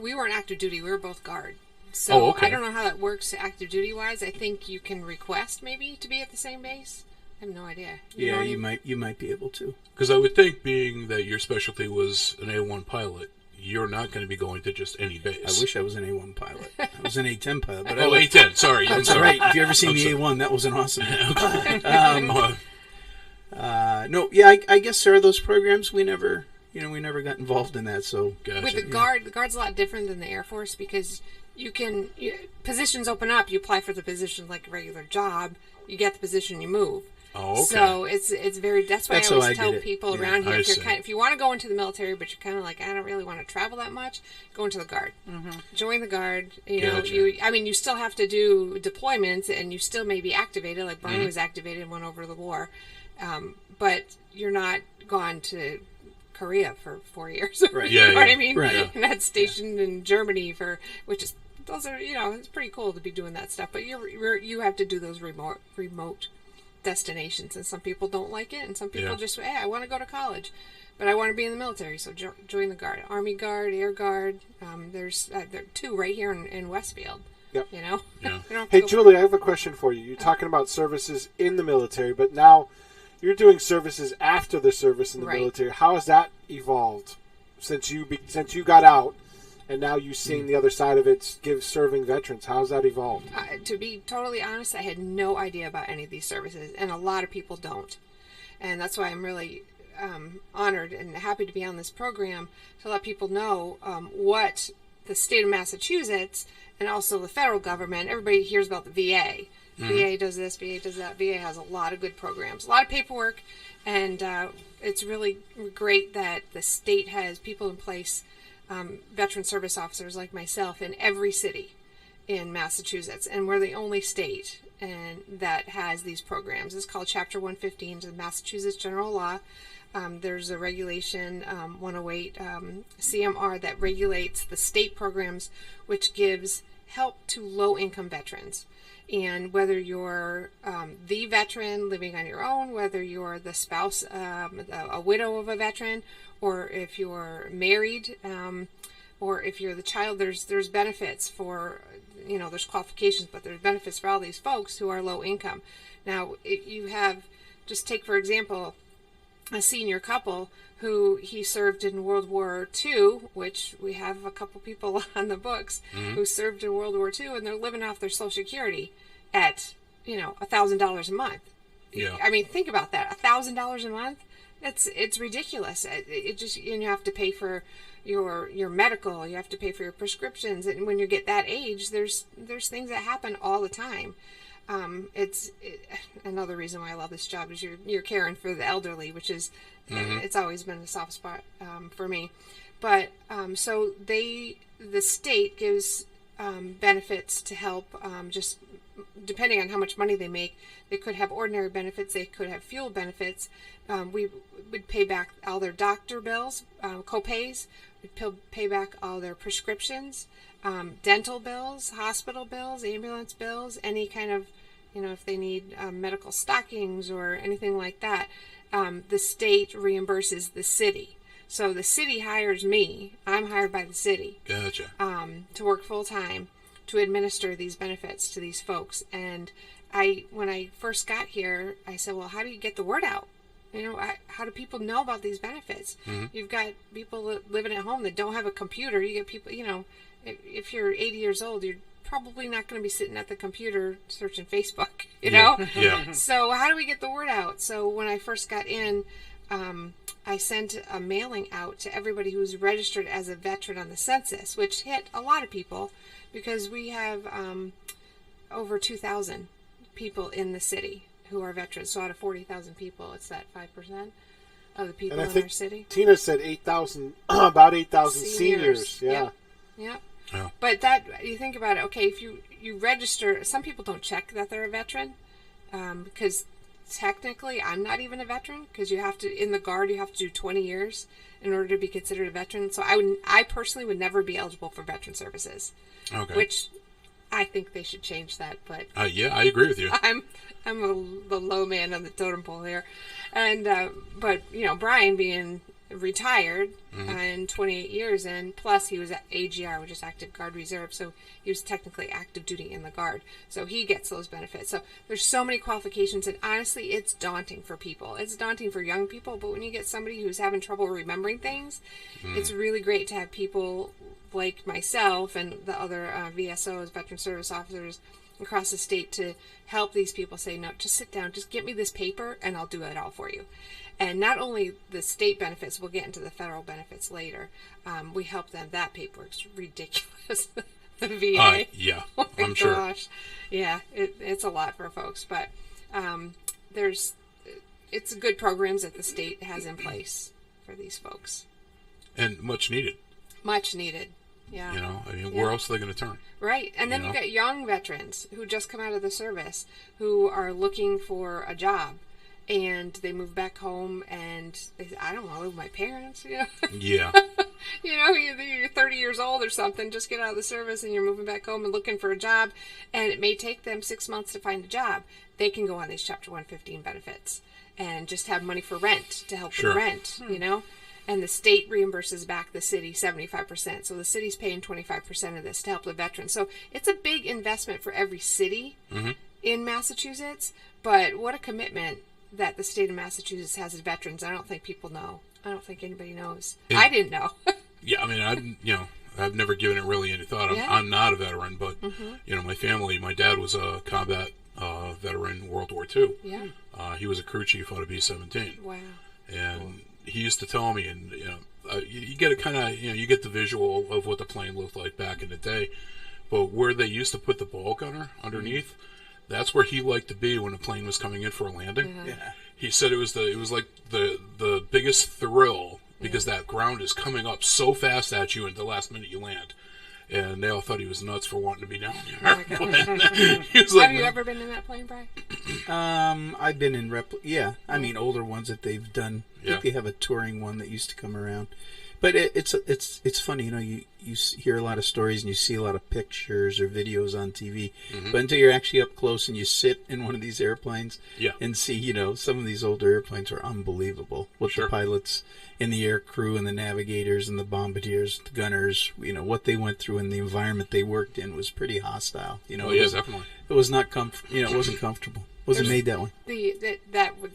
We weren't active duty. We were both guard. So okay. I don't know how that works active duty wise. I think you can request maybe to be at the same base. I have no idea. Yeah, you might be able to. Because I would think, being that your specialty was an A1 pilot, you're not going to be going to just any base. I wish I was an A1 pilot. I was an A10 pilot. But A10. Sorry. I'm That's sorry. right. If you ever seen I'm the sorry. A1, that was an awesome. No, yeah, I guess there are those programs. We never got involved in that. So Gotcha. With the guard's a lot different than the Air Force because positions open up. You apply for the position like a regular job. You get the position, you move. Oh, okay. So it's very. That's why That's I how always I tell did it. people Yeah, around here I see. if you want to go into the military, but you're kind of like I don't really want to travel that much, go into the guard. Join the guard. Gotcha. You still have to do deployments, and you still may be activated. Like Brian was activated and went over the war, but you're not gone to Korea for 4 years. Right. You Yeah, know what yeah. I mean? Right. And that's stationed in Germany those are it's pretty cool to be doing that stuff. But you have to do those remote destinations, and some people don't like it, and some people just say, hey, I want to go to college, but I want to be in the military, so join the Guard. Army Guard, Air Guard. There are two right here in Westfield. Yep. Yeah. You don't have to Hey, go- Julie, I have a question for you. You're talking about services in the military, but now you're doing services after the service in the Right. military. How has that evolved since you got out, and now you've seen the other side of it, serving veterans? How's that evolved? To be totally honest, I had no idea about any of these services, and a lot of people don't. And that's why I'm really honored and happy to be on this program to let people know what the state of Massachusetts and also the federal government, everybody hears about the VA. VA does this, VA does that. VA has a lot of good programs, a lot of paperwork, and it's really great that the state has people in place, veteran service officers like myself in every city in Massachusetts, and we're the only state that has these programs. It's called Chapter 115 of the Massachusetts General Law. There's a regulation 108 CMR that regulates the state programs, which gives help to low-income veterans. And whether you're the veteran living on your own, whether you're the spouse, a widow of a veteran, or if you're married, or if you're the child, there's benefits for, there's qualifications, but there's benefits for all these folks who are low income. Now, you have, just take for example, a senior couple who he served in World War II, which we have a couple people on the books who served in World War II, and they're living off their Social Security at, $1,000 a month. Yeah. I mean, think about that. $1,000 a month? It's ridiculous. You have to pay for your medical, you have to pay for your prescriptions, and when you get that age, there's things that happen all the time. Another reason why I love this job is you're caring for the elderly, which is it's always been a soft spot for me. But so the state gives benefits to help, just depending on how much money they make. They could have ordinary benefits, they could have fuel benefits. We would pay back all their doctor bills, co-pays. We'd pay back all their prescriptions, dental bills, hospital bills, ambulance bills, any kind of, if they need medical stockings or anything like that. The state reimburses the city. So the city hires me. I'm hired by the city. Gotcha. To work full time to administer these benefits to these folks. And when I first got here, I said, well, how do you get the word out? How do people know about these benefits? You've got people living at home that don't have a computer. You get people, if you're 80 years old, you're probably not going to be sitting at the computer searching Facebook, Yeah. So how do we get the word out? So when I first got in, I sent a mailing out to everybody who was registered as a veteran on the census, which hit a lot of people because we have over 2,000 people in the city who are veterans. So out of 40,000 people, it's that 5% of the people And I in think our city. Tina said 8,000, about 8,000 seniors. Yeah. Yep. Yeah. But that, you think about it, okay, if you register, some people don't check that they're a veteran, because technically I'm not even a veteran, because you have to, in the Guard, you have to do 20 years in order to be considered a veteran. So I personally would never be eligible for veteran services. Okay. Which I think they should change that, but Yeah, I agree with you. I'm the low man on the totem pole here, and but Brian being retired in 28 years, and plus he was at AGR, which is Active Guard Reserve, so he was technically active duty in the Guard, so he gets those benefits. So there's so many qualifications, and honestly, it's daunting for people. It's daunting for young people, but when you get somebody who's having trouble remembering things, it's really great to have people like myself and the other VSOs, veteran service officers across the state, to help these people say, no, just sit down, just get me this paper and I'll do it all for you. And not only the state benefits, we'll get into the federal benefits later. We help them. That paperwork's ridiculous. The VA. Yeah, oh my I'm sure. Gosh. Yeah, it's a lot for folks, but it's good programs that the state has in place for these folks. And much needed. Much needed. Yeah. Where else are they going to turn? Right. And then you've got young veterans who just come out of the service who are looking for a job, and they move back home and they say, I don't want to live with my parents, Yeah. You're 30 years old or something, just get out of the service and you're moving back home and looking for a job, and it may take them 6 months to find a job. They can go on these Chapter 115 benefits and just have money for rent to help with rent, And the state reimburses back the city 75%. So the city's paying 25% of this to help the veterans. So it's a big investment for every city in Massachusetts. But what a commitment that the state of Massachusetts has to veterans. I don't think people know. I don't think anybody knows. I didn't know. Yeah, I mean, I've never given it really any thought. I'm not a veteran, but my family, my dad was a combat veteran, World War II. Yeah. He was a crew chief out of B-17. Wow. And he used to tell me, and you get a kind of, you get the visual of what the plane looked like back in the day, but where they used to put the ball gunner underneath, that's where he liked to be when a plane was coming in for a landing. Yeah. He said it was like the biggest thrill, because that ground is coming up so fast at you, and the last minute you land. And they all thought he was nuts for wanting to be down there. Oh my gosh. He was like, Have you ever been in that plane, Brian? I've been in I mean, older ones that they've done. I think they have a touring one that used to come around. But it's funny, you hear a lot of stories and you see a lot of pictures or videos on TV, but until you're actually up close and you sit in one of these airplanes and see, some of these older airplanes are unbelievable. What the pilots and the air crew and the navigators and the bombardiers, the gunners, what they went through and the environment they worked in was pretty hostile. Definitely. It was not it wasn't comfortable. Wasn't made that way.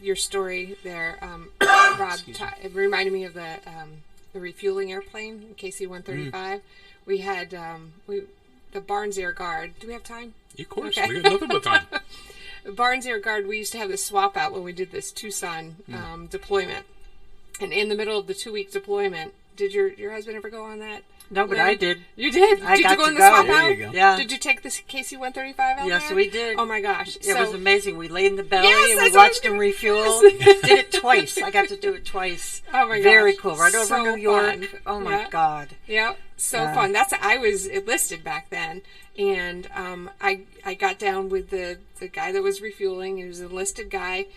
Your story there, Rob, it reminded me of the refueling airplane, KC-135. We had the Barnes Air Guard. Do we have time? Of course, we got nothing but time. Barnes Air Guard, we used to have this swap out when we did this Tucson deployment. And in the middle of the 2-week deployment, did your husband ever go on that? No, but I did. You did? I did got you go to in the go. swap There out? you go. Yeah. Did you take this KC-135 out Yes, there? we did. Oh my gosh. It was amazing. We laid in the belly Yes, and that's we what I was watched him gonna- refuel. Yes. Did it twice. I got to do it twice. Oh my gosh. Very cool. Right over So New York. fun. Oh my Yeah. God. Yeah, so fun. I was enlisted back then, and I got down with the guy that was refueling. He was an enlisted guy.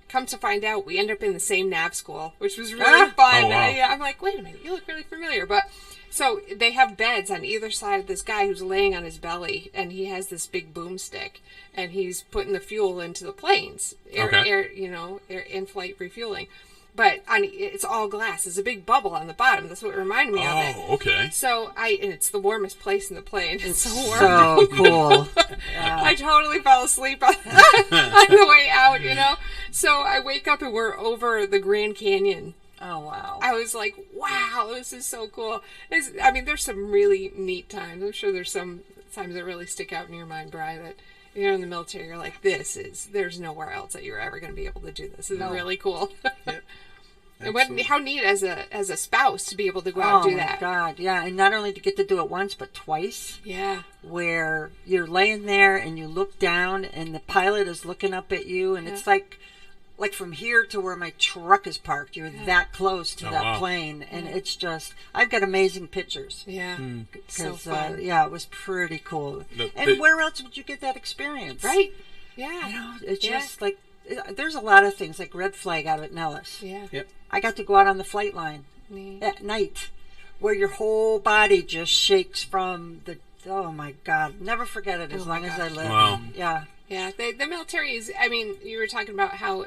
Come to find out, we ended up in the same nav school, which was really fun. Oh, wow. I'm like, wait a minute, you look really familiar. But so they have beds on either side of this guy who's laying on his belly, and he has this big boomstick, and he's putting the fuel into the planes, in-flight refueling. But it's all glass. There's a big bubble on the bottom. That's what reminded me of it. Oh, okay. So and it's the warmest place in the plane. It's so warm. So cool. I totally fell asleep on the way out, So I wake up and we're over the Grand Canyon. Oh, wow. I was like, wow, this is so cool. There's some really neat times. I'm sure there's some times that really stick out in your mind, Bri, that in the military, you're like, there's nowhere else that you're ever going to be able to do this. It's really cool. Yep. And how neat as a spouse to be able to go out and do that. Oh, my God. Yeah, and not only to get to do it once, but twice. Yeah. Where you're laying there and you look down and the pilot is looking up at you, and it's like from here to where my truck is parked, you're that close to that plane, and it's just, I've got amazing pictures. Yeah. So Because, fun. it was pretty cool. And where else would you get that experience? Right. Yeah. It's just like, there's a lot of things, like Red Flag out at Nellis. Yeah. Yep. I got to go out on the flight line Neat. at night, where your whole body just shakes from the oh my God, never forget it as long as I live. Wow. Yeah. Yeah, the military is, I mean, you were talking about how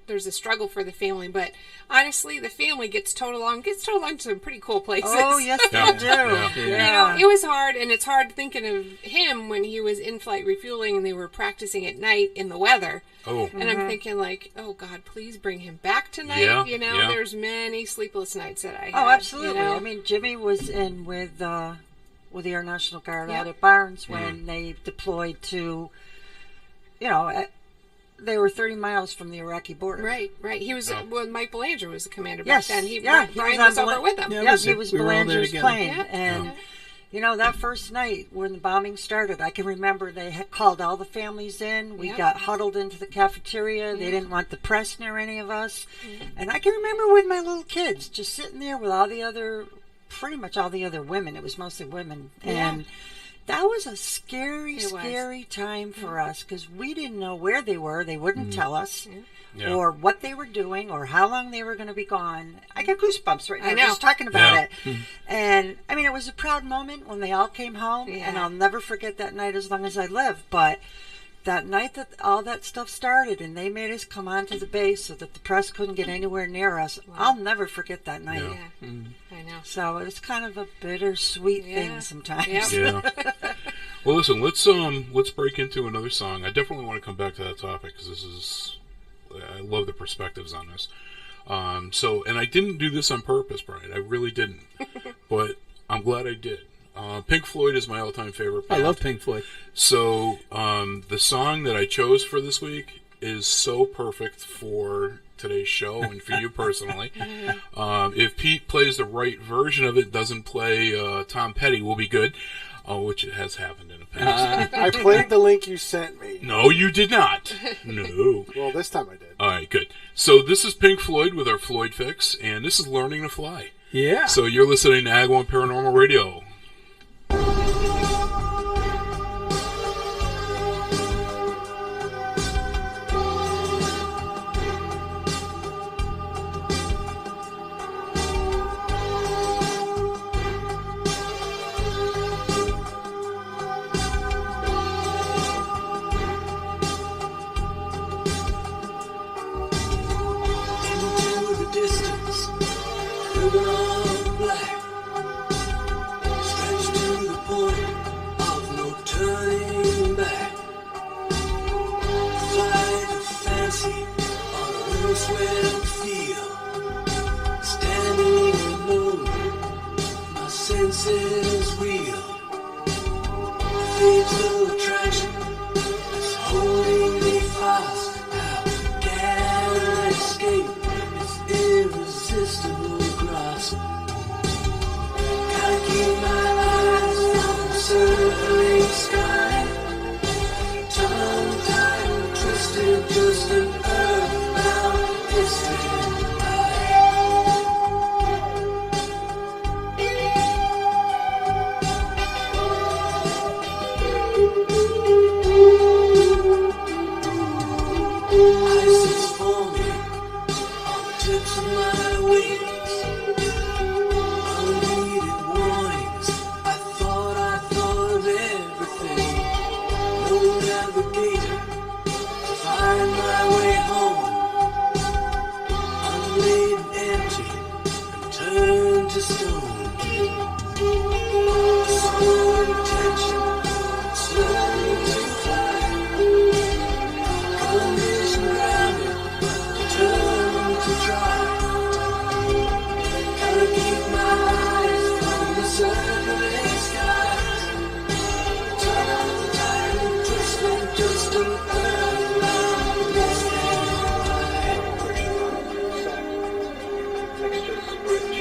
there's a struggle for the family, but honestly, the family gets towed along to some pretty cool places. Oh, yes, they Yeah. do. Yeah. Yeah. You know, it was hard, and it's hard thinking of him when he was in flight refueling and they were practicing at night in the weather. Oh. And I'm thinking, like, oh, God, please bring him back tonight. Yeah, You know, yeah. there's many sleepless nights that I had. Oh, absolutely. You know? I mean, Jimmy was in with the Air National Guard out at Barnes when they deployed to, you know, they were 30 miles from the Iraqi border. Right. He was, well, Mike Belanger was the commander Yes. back then. was Brian was on over with him. Yeah, Yeah, was he it? was We were all there Belanger's together. plane. Yeah. And, you know, that first night when the bombing started, I can remember they had called all the families in. We Yep. got huddled into the cafeteria. They didn't want the press near any of us. And I can remember with my little kids just sitting there with pretty much all the other women. It was mostly women. And that was a scary, scary time for us because we didn't know where they were. They wouldn't tell us. Yeah. Or what they were doing, or how long they were going to be gone. I get goosebumps right now I know. just talking about Yeah. it. And I mean, it was a proud moment when they all came home, and I'll never forget that night as long as I live. But that night that all that stuff started, and they made us come onto the base so that the press couldn't get anywhere near us, I'll never forget that night. Yeah. I know. So it was kind of a bittersweet Yeah. thing sometimes. Yep. Yeah. Well, listen. Let's break into another song. I definitely want to come back to that topic because I love the perspectives on this. And I didn't do this on purpose, Brian. I really didn't. But I'm glad I did. Pink Floyd is my all-time favorite I band. love Pink Floyd. So the song that I chose for this week is so perfect for today's show and for you personally. If Pete plays the right version of it, doesn't play Tom Petty, we'll be good. Which it has happened in the past. I played the link you sent me. No, you did not. No. Well, this time I did. All right, good. So this is Pink Floyd with our Floyd Fix, and this is Learning to Fly. Yeah. So you're listening to Agawam Paranormal Radio. Into the distance, ribbon of black, stretched to the point of no turning back. Flight of fancy on a windswept field, standing alone, my senses reel. Fatal attraction is holding me fast. How can I escape its irresistible grasp? Can't keep my eyes from the circling sky. Tongue-tied and twisted, just an earthbound distant Ice is forming on the tips of my wings. Unneeded warnings. I thought of everything. No navigator to find my way home. Unlaid and empty and turned to stone. Slow intention, slowly to fly. Condition grounded, determined to try. Gotta keep my eyes from the circling skies. Tongue-tied and twisted, just an earthbound distant Mixtures rich.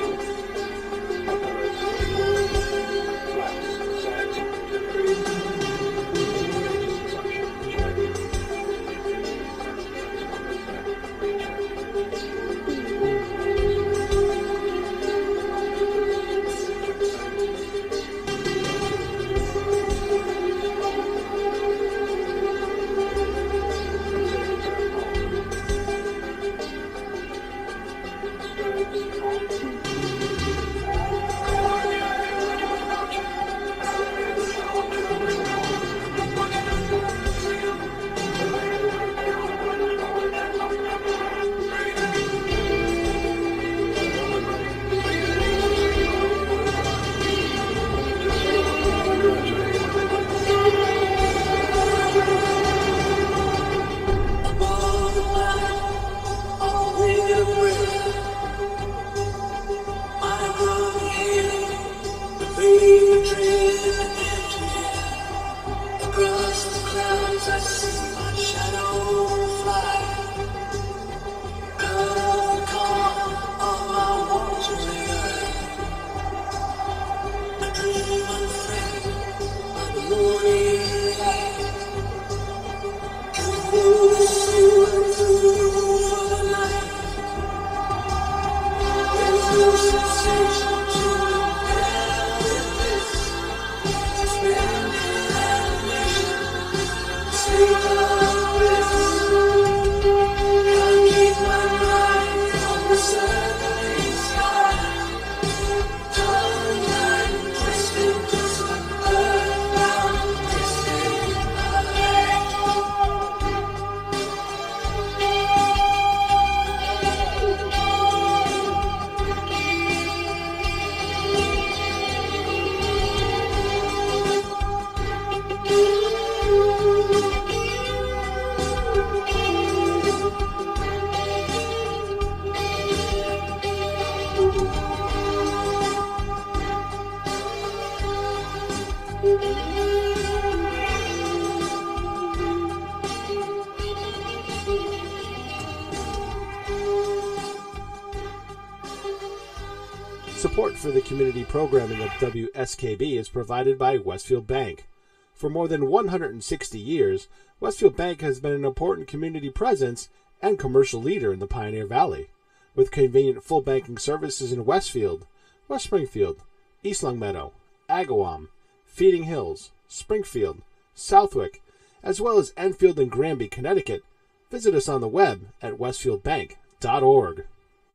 Support for the community programming of WSKB is provided by Westfield Bank. For more than 160 years, Westfield Bank has been an important community presence and commercial leader in the Pioneer Valley. With convenient full banking services in Westfield, West Springfield, East Longmeadow, Agawam, Feeding Hills, Springfield, Southwick, as well as Enfield and Granby, Connecticut, visit us on the web at westfieldbank.org.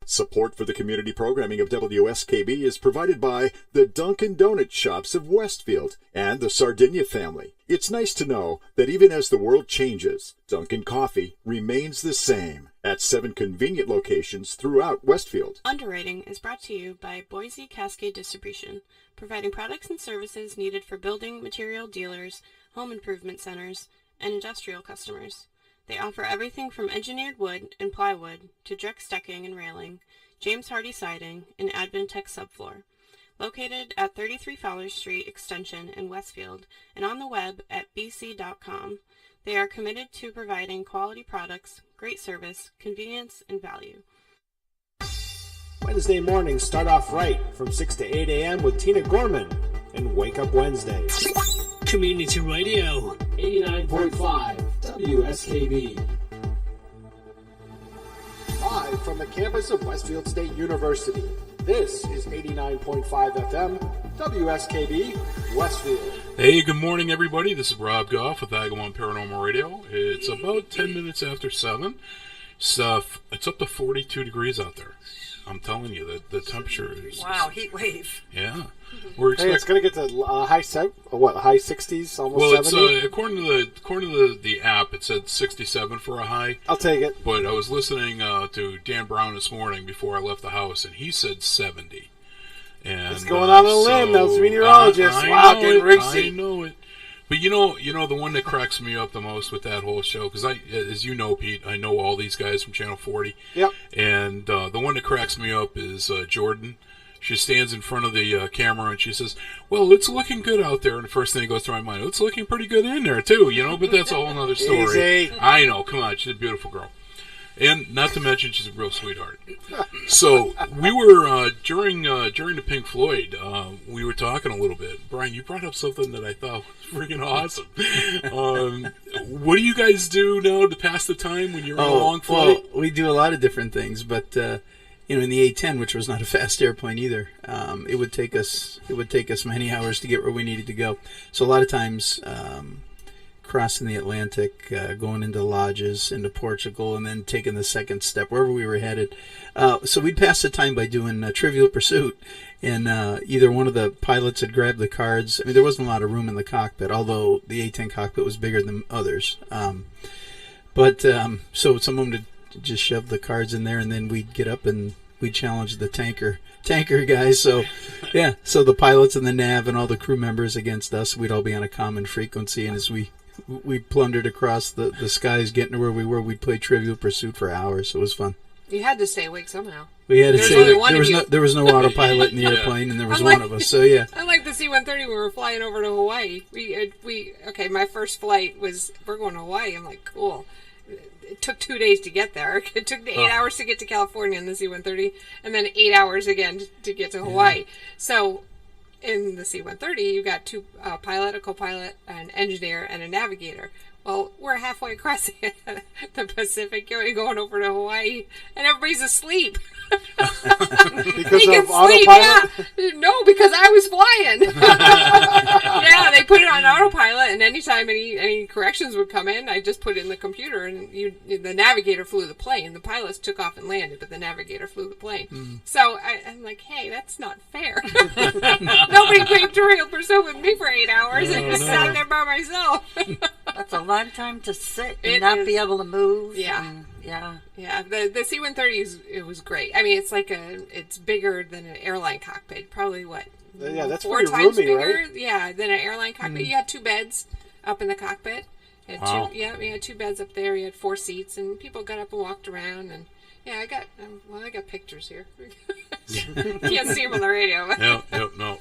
Support for the community programming of WSKB is provided by the Dunkin' Donut Shops of Westfield and the Sardinia family. It's nice to know that even as the world changes, Dunkin' Coffee remains the same at 7 convenient locations throughout Westfield. Underwriting is brought to you by Boise Cascade Distribution, providing products and services needed for building material dealers, home improvement centers, and industrial customers. They offer everything from engineered wood and plywood to Drex decking and railing, James Hardy siding, and Advantech subfloor. Located at 33 Fowler Street Extension in Westfield and on the web at bc.com, they are committed to providing quality products, great service, convenience, and value. Wednesday mornings start off right from 6 to 8 a.m. with Tina Gorman and Wake Up Wednesday. Community Radio 89.5 WSKB. Live from the campus of Westfield State University, this is 89.5 FM WSKB Westfield. Hey, good morning, everybody. This is Rob Goff with Agawam Paranormal Radio. It's about 10 minutes after 7. It's up to 42 degrees out there. I'm telling you that the temperature is... Wow, heat wave. Yeah. We're Hey, it's going to get to high 60s, almost well, 70? It's according to the app, it said 67 for a high. I'll take it. But I was listening to Dan Brown this morning before I left the house, and he said 70. And It's going on a limb, those meteorologists. Wow, getting racy. I know it. But you know the one that cracks me up the most with that whole show, because as you know, Pete, I know all these guys from Channel 40. Yep. And the one that cracks me up is Jordan. She stands in front of the camera and she says, "Well, it's looking good out there." And the first thing that goes through my mind, it's looking pretty good in there too, But that's a whole other story. Easy. I know. Come on, she's a beautiful girl. And not to mention, she's a real sweetheart. So we were during the Pink Floyd, we were talking a little bit. Brian, you brought up something that I thought was freaking awesome. What do you guys do now to pass the time when you're on a long flight? Well, we do a lot of different things, but in the A-10, which was not a fast airplane either, it would take us many hours to get where we needed to go. So a lot of times. Crossing the Atlantic, going into lodges, into Portugal, and then taking the second step wherever we were headed. So we'd pass the time by doing Trivial Pursuit, and either one of the pilots had grabbed the cards. I mean, there wasn't a lot of room in the cockpit, although the A-10 cockpit was bigger than others. So someone would just shove the cards in there, and then we'd get up and we'd challenge the tanker guys. So yeah, so the pilots and the nav and all the crew members against us, we'd all be on a common frequency, and as we plundered across the skies getting to where we were, we'd play Trivial Pursuit for hours. So it was fun. You had to stay awake somehow. We had to There's say only that one of you. there was no autopilot in the airplane, and there was one of us. So yeah. Unlike the C-130, when we were flying over to Hawaii, my first flight was, we're going to Hawaii. I'm like, cool. It took 2 days to get there. It took 8 hours to get to California in the C-130, and then 8 hours again to get to Hawaii. So in the C-130, you got two pilot, a co-pilot, an engineer, and a navigator. Well, we're halfway across the Pacific going over to Hawaii, and everybody's asleep. Because he of can sleep, autopilot? yeah. No, because I was flying. Yeah, they put it on autopilot, and anytime any corrections would come in, I just put it in the computer, and the navigator flew the plane. The pilots took off and landed, but the navigator flew the plane. So I'm like, hey, that's not fair. Nobody played Trivial Pursuit with me for 8 hours. I just sat there by myself. That's a long time to sit and not be able to move. Yeah. Yeah. The C-130 it was great. I mean, it's bigger than an airline cockpit. Probably what? Yeah, that's 4 pretty times roomy, bigger. right? Yeah, than an airline cockpit. You had 2 beds up in the cockpit. You had we had 2 beds up there. You had 4 seats, and people got up and walked around. And yeah, I got pictures here. Can't see them on the radio. No.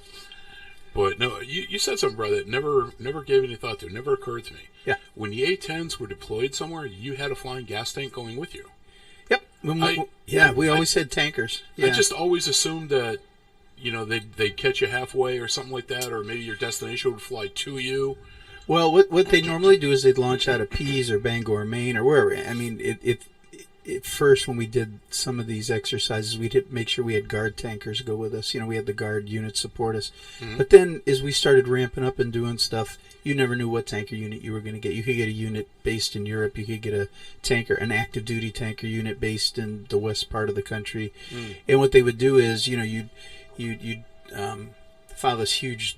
But no, you said something, brother, that never gave any thought to. It never occurred to me. Yeah. When the A-10s were deployed somewhere, you had a flying gas tank going with you. Yep. We always had tankers. Yeah. I just always assumed that they'd catch you halfway or something like that, or maybe your destination would fly to you. Well, what they normally do is they'd launch out of Pease or Bangor, Maine, or wherever. I mean, at first, when we did some of these exercises, we'd make sure we had guard tankers go with us. We had the guard unit support us. Mm-hmm. But then, as we started ramping up and doing stuff, you never knew what tanker unit you were going to get. You could get a unit based in Europe. You could get an active duty tanker unit based in the west part of the country. Mm. And what they would do is, you'd file this huge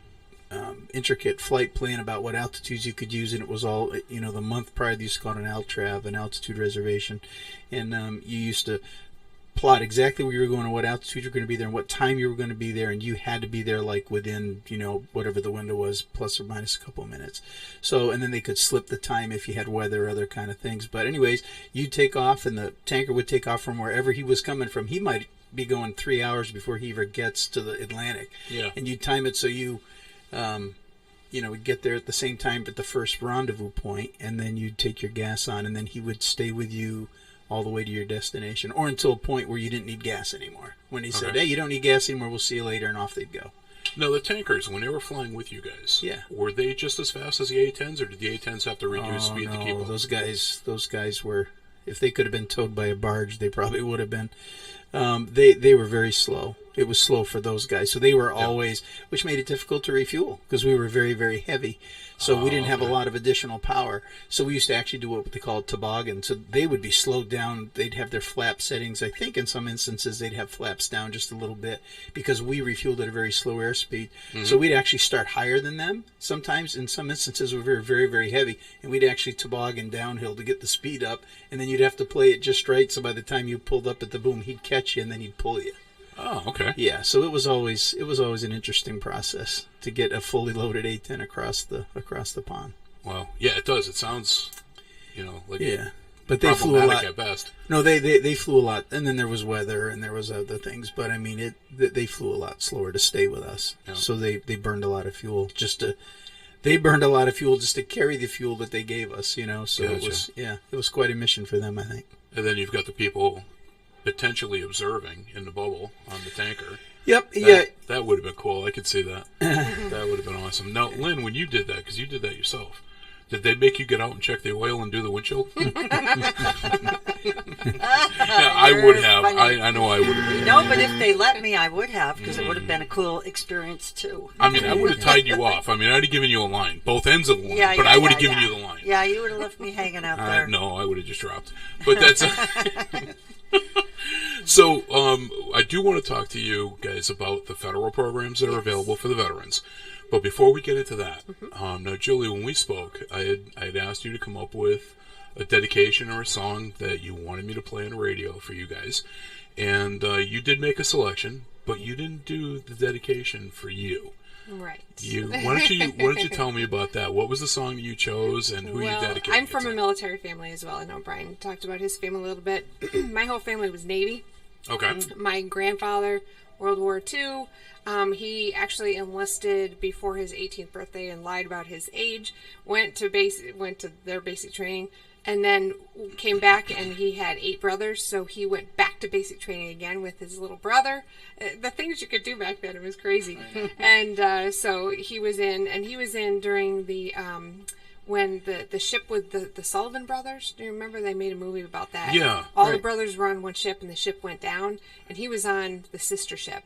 intricate flight plan about what altitudes you could use, and it was all, the month prior they used to call it an ALTRAV, an altitude reservation, and you used to plot exactly where you were going and what altitude you're going to be there and what time you were going to be there, and you had to be there like within, whatever the window was, plus or minus a couple of minutes. So, and then they could slip the time if you had weather or other kind of things. But anyways, you'd take off, and the tanker would take off from wherever he was coming from. He might be going 3 hours before he ever gets to the Atlantic. Yeah. And you time it so you would get there at the same time at the first rendezvous point, and then you'd take your gas on, and then he would stay with you all the way to your destination, or until a point where you didn't need gas anymore. When he said, hey, you don't need gas anymore, we'll see you later, and off they'd go. Now, the tankers, when they were flying with you guys, were they just as fast as the A-10s, or did the A-10s have to reduce speed to keep up? Those guys were, if they could have been towed by a barge, they probably would have been. They were very slow. It was slow for those guys. So they were always, which made it difficult to refuel because we were very, very heavy. So we didn't have a lot of additional power. So we used to actually do what they call toboggan. So they would be slowed down. They'd have their flap settings. I think in some instances they'd have flaps down just a little bit because we refueled at a very slow airspeed. Mm-hmm. So we'd actually start higher than them. Sometimes in some instances we were very, very heavy. And we'd actually toboggan downhill to get the speed up. And then you'd have to play it just right. So by the time you pulled up at the boom, he'd catch you and then he'd pull you. Oh, okay. Yeah, so it was always an interesting process to get a fully loaded A-10 across the pond. Well, yeah, it does. It sounds, like but they flew a lot at best. No, they flew a lot, and then there was weather and there was other things. But I mean, they flew a lot slower to stay with us. Yeah. So they burned a lot of fuel just to carry the fuel that they gave us. So gotcha. It was quite a mission for them, I think. And then you've got the people potentially observing in the bubble on the tanker. Yep. That would have been cool. I could see that. That would have been awesome. Now, Lynn, when you did that, because you did that yourself, did they make you get out and check the oil and do the windshield? I would have. I know I would have. No, but if they let me, I would have, because it would have been a cool experience too. I mean, I would have tied you off. I mean, I'd have given you a line, both ends of the line, but I would have given you the line. Yeah, you would have left me hanging out there. No, I would have just dropped. But that's. So, I do want to talk to you guys about the federal programs that are available for the veterans. But before we get into that, now, Julie, when we spoke, I had asked you to come up with a dedication or a song that you wanted me to play on the radio for you guys. And you did make a selection, but you didn't do the dedication for you. Right. Why don't you tell me about that? What was the song that you chose and who you dedicated? I'm from a military family as well. I know Brian talked about his family a little bit. My whole family was Navy. Okay. My grandfather, World War II. He actually enlisted before his 18th birthday and lied about his age. Went to their basic training, and then came back, and he had 8 brothers, so he went back to basic training again with his little brother. The things you could do back then, it was crazy. And so he was in during the when the ship with the Sullivan brothers. Do you remember they made a movie about that? Yeah. All the brothers were on one ship, and the ship went down, and he was on the sister ship.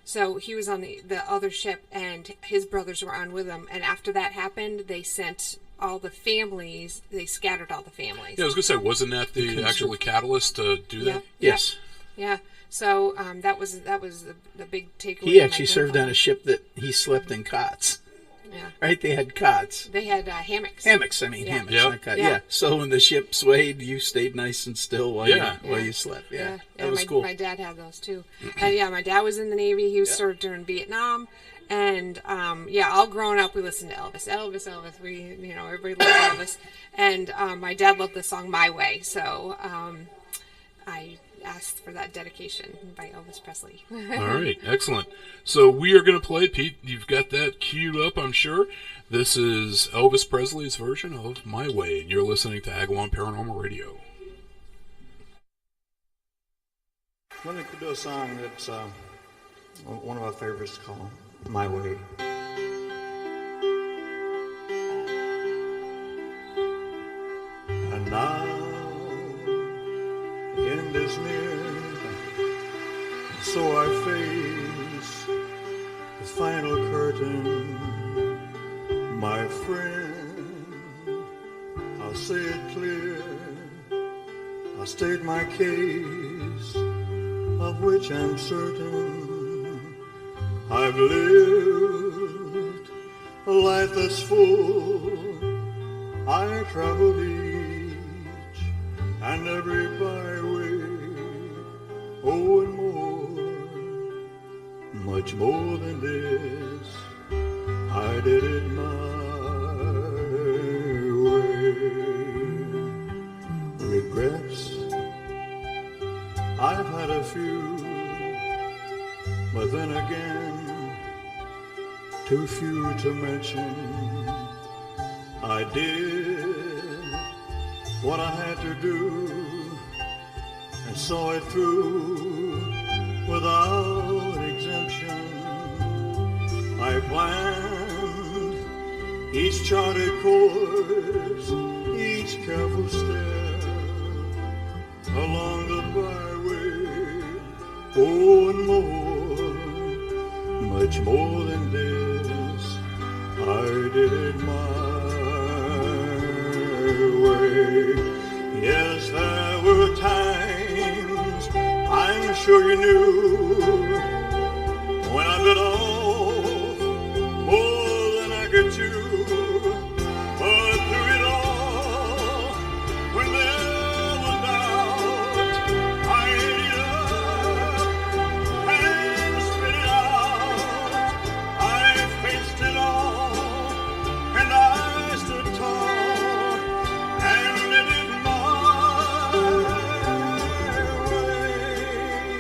So he was on the other ship, and his brothers were on with him. And after that happened, they sent all the families. They scattered all the families. Yeah, I was gonna say, wasn't that the actual catalyst to do that? Yes. Yeah. So that was the big takeaway. He actually served on a ship that he slept in cots. Yeah. Right? They had cots. They had hammocks. Hammocks, hammocks. Not cots. Yeah. So when the ship swayed, you stayed nice and still while you slept. Yeah. That was cool. My dad had those too. And my dad was in the Navy. He was served during Vietnam. And all growing up, we listened to Elvis. We, everybody loved Elvis. And my dad loved the song "My Way," so I asked for that dedication by Elvis Presley. All right, excellent. So we are going to play, Pete. You've got that queued up, I'm sure. This is Elvis Presley's version of "My Way," and you're listening to Agawam Paranormal Radio. Let me do a song that's one of our favorites called My Way. And now, the end is near, so I face the final curtain. My friend, I'll say it clear, I'll state my case, of which I'm certain. I've lived a life that's full. I traveled each and every byway, oh, and more, much more than this. I did it my way. Regrets, I've had a few, but then again, too few to mention. I did what I had to do and saw it through without exemption. I planned each charted course, each careful step along the byway, oh, and more, much more than this, I did it my way. Yes, there were times, I'm sure you knew, when I bit off more than I could chew. But through it all, when there was doubt, I ate it up and spit it out. I faced it all, and I stood tall and did it my way.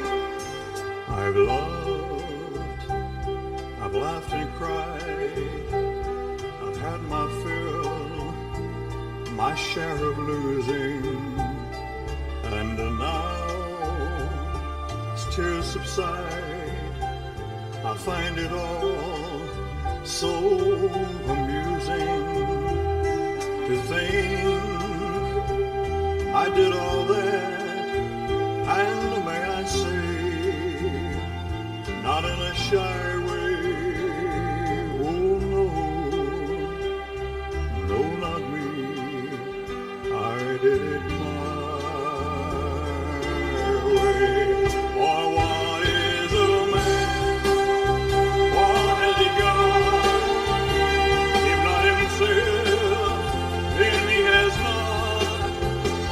I've loved, I've laughed and cried, I've had my fill, my share of losing, and now as tears subside, I find it all so amusing to think I did all that, and may I say, not in a shy way. Oh no, no, not me. I did it my way. For what is a man? What has he got? If not himself, then he has not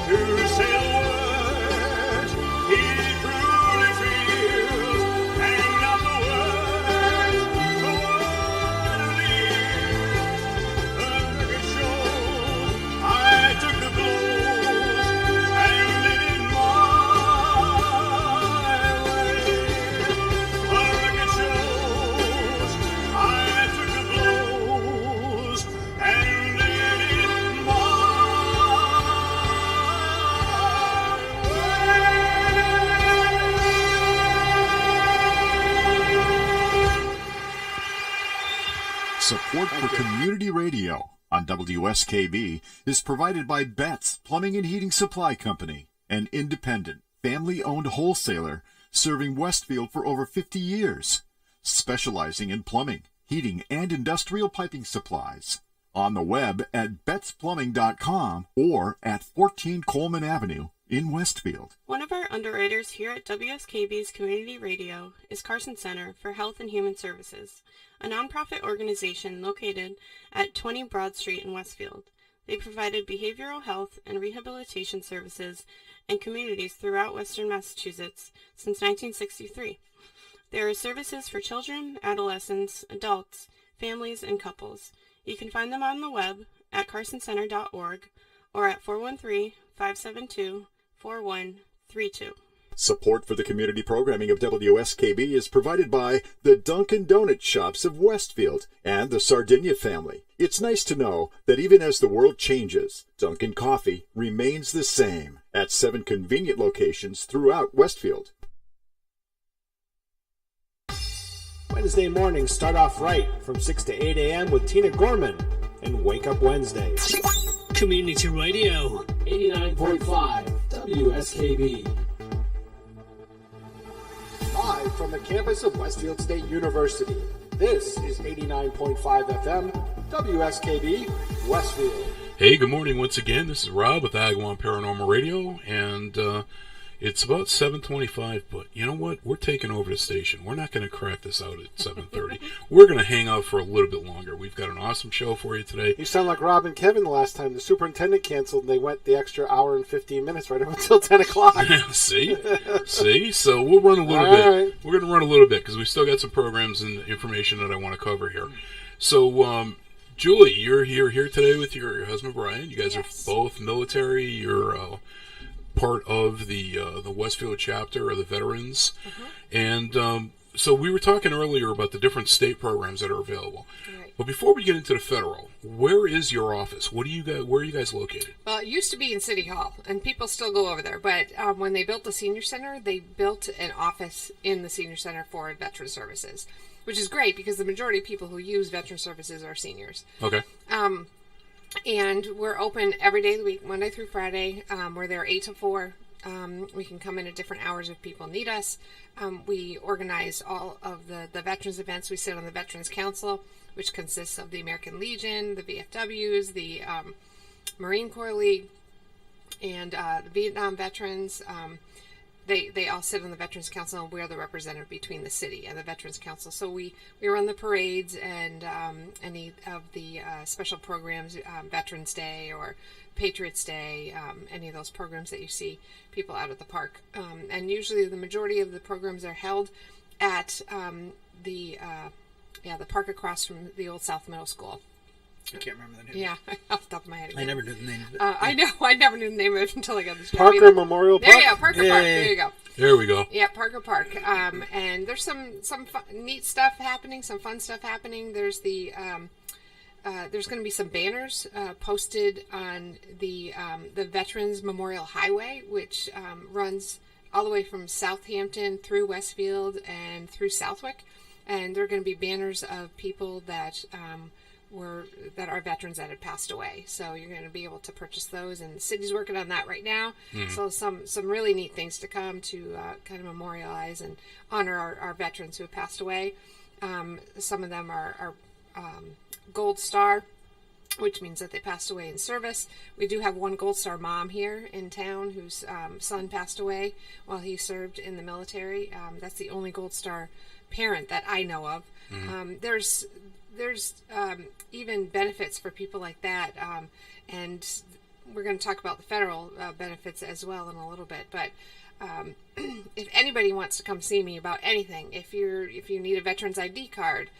to say the words he truly feels, and not the words, the one who lives. The record shows I took the blows and did it my way. The record shows I took the blows and did it my Support for community radio on WSKB is provided by Betts Plumbing and Heating Supply Company, an independent, family-owned wholesaler serving Westfield for over 50 years, specializing in plumbing, heating, and industrial piping supplies. On the web at bettsplumbing.com or at 14 Coleman Avenue in Westfield. One of our underwriters here at WSKB's Community Radio is Carson Center for Health and Human Services, a nonprofit organization located at 20 Broad Street in Westfield. They provided behavioral health and rehabilitation services in communities throughout Western Massachusetts since 1963. There are services for children, adolescents, adults, families, and couples. You can find them on the web at carsoncenter.org or at 413-572-4132. Support for the community programming of WSKB is provided by the Dunkin' Donut Shops of Westfield and the Sardinia family. It's nice to know that even as the world changes, Dunkin' Coffee remains the same at 7 convenient locations throughout Westfield. Wednesday mornings start off right from 6 to 8 a.m. with Tina Gorman and Wake Up Wednesday. Community Radio. 89.5 WSKB. Live from the campus of Westfield State University, this is 89.5 FM WSKB, Westfield. Hey, good morning once again. This is Rob with Agawam Paranormal Radio, and it's about 7:25, but you know what? We're taking over the station. We're not going to crack this out at 7:30. We're going to hang out for a little bit longer. We've got an awesome show for you today. You sound like Rob and Kevin the last time. The superintendent canceled, and they went the extra hour and 15 minutes right up until 10 o'clock. See? So we'll run a little bit. Right. We're going to run a little bit because we still got some programs and information that I want to cover here. So, Julie, you're here today with your husband Brian. You guys are both military. You're part of the Westfield chapter of the veterans, and so we were talking earlier about the different state programs that are available. Right. But before we get into the federal, where is your office? Where are you guys located? Well, it used to be in City Hall, and people still go over there. But when they built the senior center, they built an office in the senior center for veteran services, which is great because the majority of people who use veteran services are seniors. Okay. And we're open every day of the week, Monday through Friday. We're there 8 to 4. We can come in at different hours if people need us. We organize all of the veterans events. We sit on the Veterans Council, which consists of the American Legion, the VFWs, the Marine Corps League, and the Vietnam veterans. They all sit on the Veterans Council, and we're the representative between the city and the Veterans Council. So we run the parades and any of the special programs, Veterans Day or Patriots Day, any of those programs that you see people out at the park. And usually the majority of the programs are held at the park across from the old South Middle School. I can't remember the name. Yeah, off the top of my head. I never knew the name of it. I know. I never knew the name of it until I got this job. Parker Memorial Park? There you go, Parker Park. There you go. There we go. Yeah, Parker Park. And there's some neat stuff happening, some fun stuff happening. There's there's going to be some banners posted on the Veterans Memorial Highway, which runs all the way from Southampton through Westfield and through Southwick. And there are going to be banners of people that are veterans that had passed away. So you're going to be able to purchase those, and the city's working on that right now. So some really neat things to come to kind of memorialize and honor our veterans who have passed away. Some of them are Gold Star, which means that they passed away in service. We do have one Gold Star mom here in town whose son passed away while he served in the military. That's the only Gold Star parent that I know of. There's even benefits for people like that, and we're going to talk about the federal benefits as well in a little bit. But if anybody wants to come see me about anything, if you need a veteran's ID card,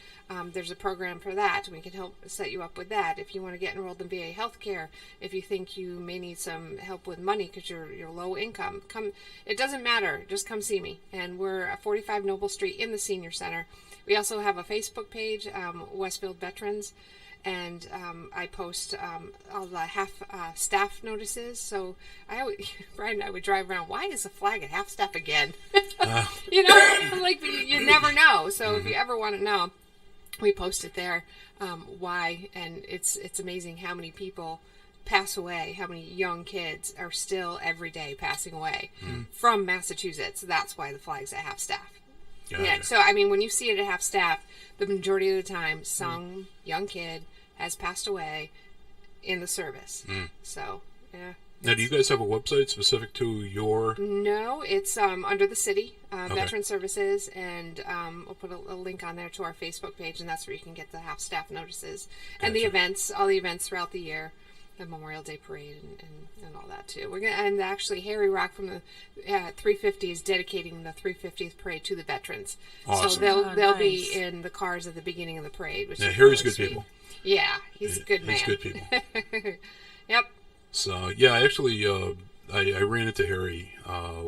there's a program for that. We can help set you up with that. If you want to get enrolled in VA healthcare, if you think you may need some help with money because you're low income, come. It doesn't matter. Just come see me. And we're at 45 Noble Street in the Senior Center. We also have a Facebook page, Westfield Veterans, and I post all the half-staff notices. So Brian and I would drive around, why is the flag at half-staff again? You never know. So if you ever want to know, we post it there, why, and it's amazing how many people pass away, how many young kids are still every day passing away from Massachusetts. That's why the flag's at half-staff. Gotcha. Yeah, so I mean, when you see it at half staff, the majority of the time, some young kid has passed away in the service. So, yeah. Now, do you guys have a website specific to your? No, it's under the city, Veteran Services, and we'll put a link on there to our Facebook page, and that's where you can get the half staff notices and the events, all the events throughout the year. The Memorial Day Parade and all that too. And actually Harry Rock from the 350 is dedicating the 350th parade to the veterans. Awesome. So they'll be in the cars at the beginning of the parade. Which is Harry's really good sweet. people. Yeah, he's a good man. He's good people. Yep. So yeah, actually, I ran into Harry.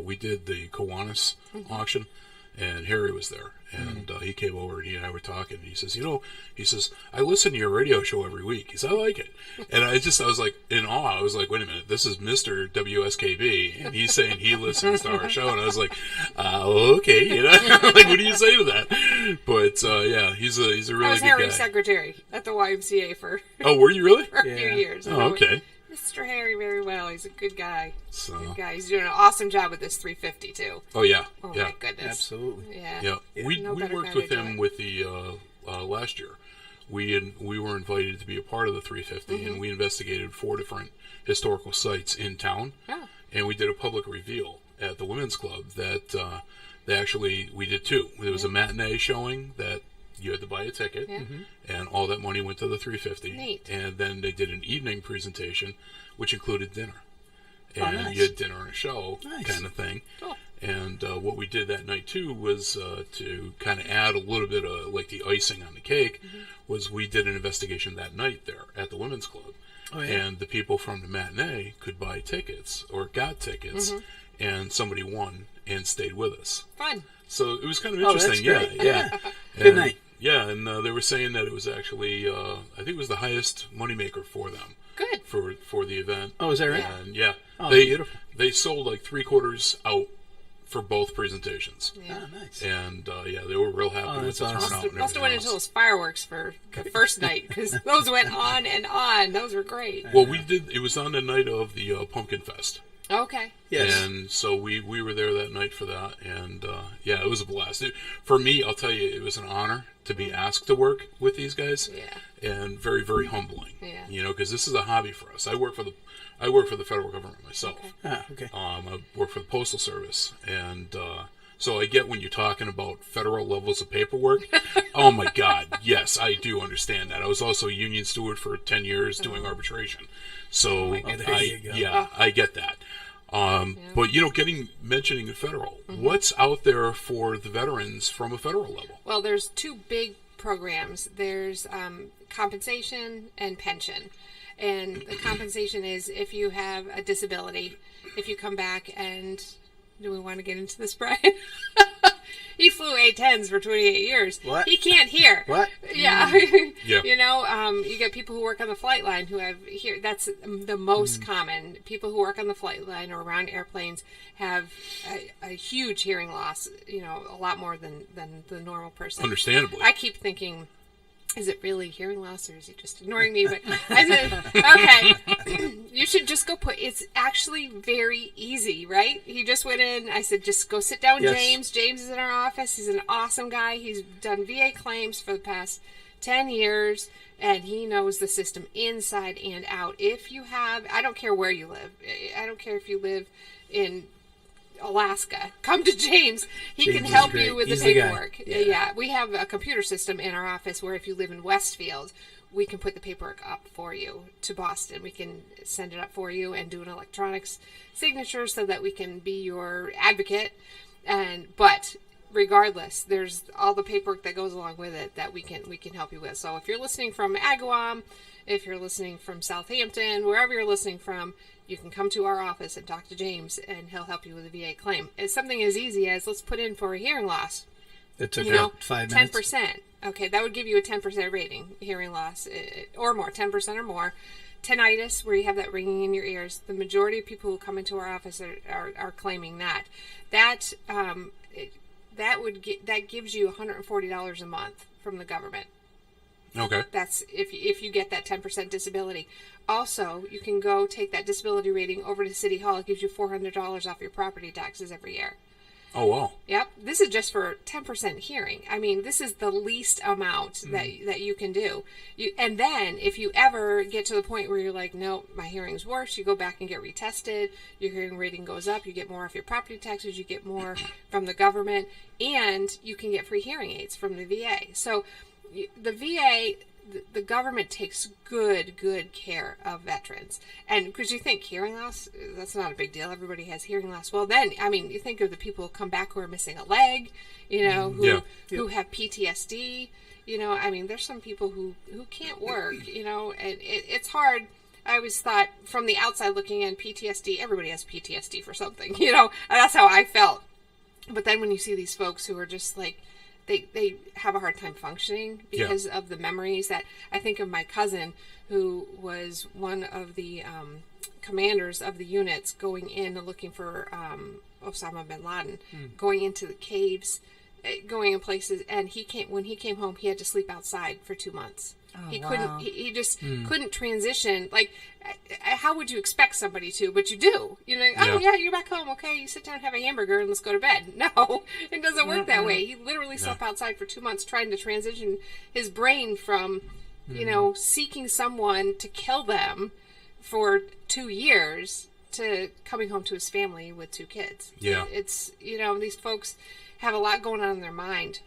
We did the Kiwanis auction, and Harry was there, and he came over and he and I were talking. And he says, I listen to your radio show every week. He said, I like it, and I was like in awe. I was like, wait a minute, this is Mr. WSKB, and he's saying he listens to our show, and I was like, okay, like what do you say to that? But yeah, he's a really good guy. I was Harry's secretary at the YMCA for Oh, were you really? for a few years. Oh, okay. Mr. Harry very well. He's a good guy. So. Good guy. He's doing an awesome job with this 350 too. Oh yeah. Oh yeah. my goodness. Absolutely. Yeah. Yeah. We worked with him with the last year. We were invited to be a part of the 350, and we investigated 4 different historical sites in town. Oh. And we did a public reveal at the Women's Club that we did 2. There was a matinee showing that you had to buy a ticket, and all that money went to the 350. Neat. And then they did an evening presentation, which included dinner. Oh, And nice. you had dinner and a show Nice. kind of thing. Cool. And what we did that night, too, was to kind of add a little bit of, like, the icing on the cake, was we did an investigation that night there at the Women's Club. Oh, yeah. And the people from the matinee could buy tickets, or got tickets, and somebody won and stayed with us. Fun. So it was kind of Oh, that's interesting. great. Yeah. Good And- night. Yeah, and they were saying that it was actually, I think it was the highest moneymaker for them. Good. For the event. Oh, is that right? And yeah, Oh, they beautiful. They sold like 3/4 out for both presentations. Yeah. Oh, nice. And yeah, they were real happy Oh, with that's the awesome. turnout. and Must have went everything into else. those fireworks for the first night because those went on and on. Those were great. Well, we did. It was on the night of the Pumpkin Fest. Okay. Yes. And so we were there that night for that, and yeah, it was a blast. For me, I'll tell you, it was an honor to be asked to work with these guys. Yeah. And very, very humbling. Yeah. You know, because this is a hobby for us. I work for the federal government myself. Okay. Ah, okay. I work for the Postal Service, and so I get when you're talking about federal levels of paperwork. Oh my God, yes, I do understand that. I was also a union steward for 10 years doing arbitration, so there you go. yeah, I get that. But you know, mentioning the federal, what's out there for the veterans from a federal level? Well, there's 2 big programs. There's compensation and pension. And the compensation is if you have a disability, if you come back and... Do we want to get into this, Brian? He flew A-10s for 28 years. What? He can't hear. What? Yeah. Yeah. You know, you get people who work on the flight line who have hear. That's the most common. People who work on the flight line or around airplanes have a huge hearing loss. You know, a lot more than the normal person. Understandably. I keep thinking, is it really hearing loss or is he just ignoring me? But I said, okay, you should just go it's actually very easy, right? He just went in. I said, just go sit down, Yes. James. James is in our office. He's an awesome guy. He's done VA claims for the past 10 years, and he knows the system inside and out. If you have, I don't care where you live. I don't care if you live in Alaska. Come to James. He James can is help great. you with He's the the guy. paperwork. Yeah. We have a computer system in our office where if you live in Westfield, we can put the paperwork up for you to Boston. We can send it up for you and do an electronics signature so that we can be your advocate. But regardless, there's all the paperwork that goes along with it that we can help you with. So if you're listening from Agawam, if you're listening from Southampton, wherever you're listening from, you can come to our office and talk to James, and he'll help you with a VA claim. It's something as easy as let's put in for a hearing loss. It took You know, about 5 minutes. 10%. Okay, that would give you a 10% rating, hearing loss, or more, 10% or more. Tinnitus, where you have that ringing in your ears. The majority of people who come into our office are claiming that. That gives you $140 a month from the government. Okay. That's if you get that 10% disability. Also, you can go take that disability rating over to City Hall. It gives you $400 off your property taxes every year. Oh wow. Yep. This is just for 10% hearing. I mean, this is the least amount that you can do. And then if you ever get to the point where you're like, no, my hearing's worse, you go back and get retested. Your hearing rating goes up. You get more off your property taxes. You get more from the government, and you can get free hearing aids from the VA. So the VA, the government takes good care of veterans. And because you think hearing loss, that's not a big deal. Everybody has hearing loss. Well, then, I mean, you think of the people who come back who are missing a leg, you know, who have PTSD. You know, I mean, there's some people who can't work, you know, and it's hard. I always thought from the outside looking in, PTSD, everybody has PTSD for something, you know, and that's how I felt. But then when you see these folks who are just like, they have a hard time functioning because of the memories that I think of my cousin, who was one of the commanders of the units going in and looking for Osama bin Laden, going into the caves, going in places, and when he came home, he had to sleep outside for 2 months. He couldn't. He just couldn't transition. Like, how would you expect somebody to? But you do. You're like, oh yeah, you're back home. Okay, you sit down, have a hamburger, and let's go to bed. No, it doesn't work that way. He literally slept outside for 2 months, trying to transition his brain from, seeking someone to kill them for 2 years to coming home to his family with 2 kids. Yeah, it's these folks have a lot going on in their mind.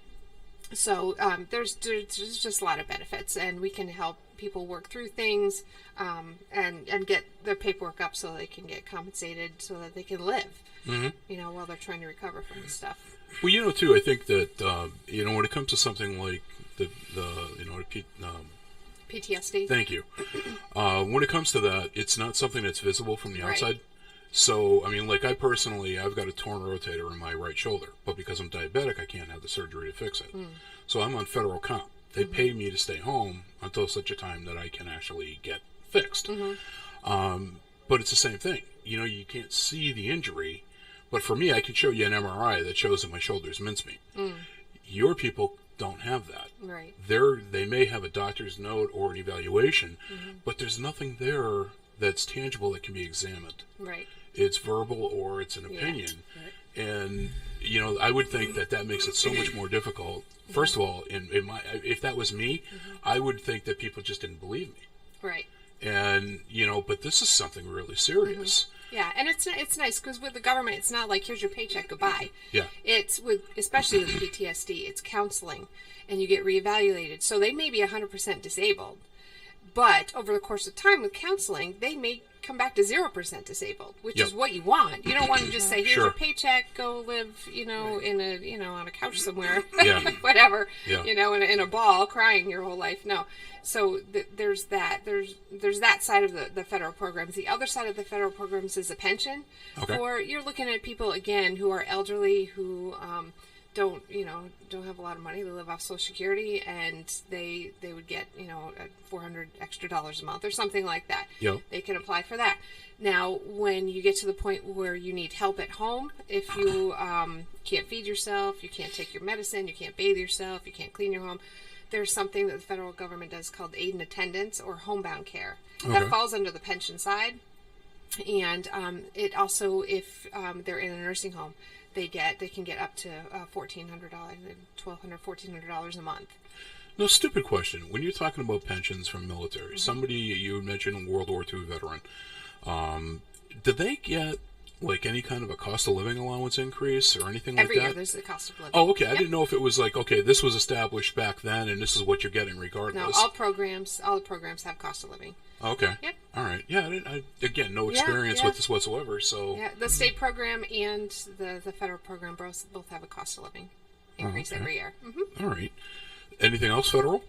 So there's just a lot of benefits, and we can help people work through things and get their paperwork up so they can get compensated so that they can live, while they're trying to recover from this stuff. Well, too, I think that, when it comes to something like the PTSD. Thank you. When it comes to that, it's not something that's visible from the outside. So, I mean, like I've got a torn rotator in my right shoulder, but because I'm diabetic, I can't have the surgery to fix it. So I'm on federal comp. They pay me to stay home until such a time that I can actually get fixed. But it's the same thing. You can't see the injury, but for me, I can show you an MRI that shows that my shoulder's mincemeat. Your people don't have that. Right. They may have a doctor's note or an evaluation, but there's nothing there that's tangible that can be examined. Right. It's verbal or it's an opinion. Yeah. And, I would think that makes it so much more difficult. First of all, if that was me, I would think that people just didn't believe me. Right. And, but this is something really serious. Yeah, and it's nice because with the government, it's not like, here's your paycheck, goodbye. Yeah. It's especially with PTSD, it's counseling, and you get reevaluated. So they may be 100% disabled, but over the course of time with counseling, they may come back to 0% disabled, which is what you want. You don't want to just say, here's your paycheck, go live, in a, on a couch somewhere, whatever, in a ball, crying your whole life. No. So there's that. There's that side of the federal programs. The other side of the federal programs is a pension. Okay. You're looking at people, again, who are elderly, who don't have a lot of money. They live off Social Security, and they would get $400 extra a month or something like that. Yep. They can apply for that. Now, when you get to the point where you need help at home, if you can't feed yourself, you can't take your medicine, you can't bathe yourself, you can't clean your home, there's something that the federal government does called aid and attendance or homebound care. Okay. That falls under the pension side, and it also, if they're in a nursing home, they can get up to $1,400, $1,400 a month. No, stupid question. When you're talking about pensions from military, somebody you mentioned a World War II veteran, did they get like any kind of a cost of living allowance increase or anything like that? Every year there's a cost of living. Oh, okay. I didn't know if it was like, okay, this was established back then and this is what you're getting regardless. No, all the programs have cost of living. Okay. Yep. All right. Yeah, again, no experience with this whatsoever, so... Yeah, the state program and the federal program both have a cost of living increase every year. All right. Anything else federal?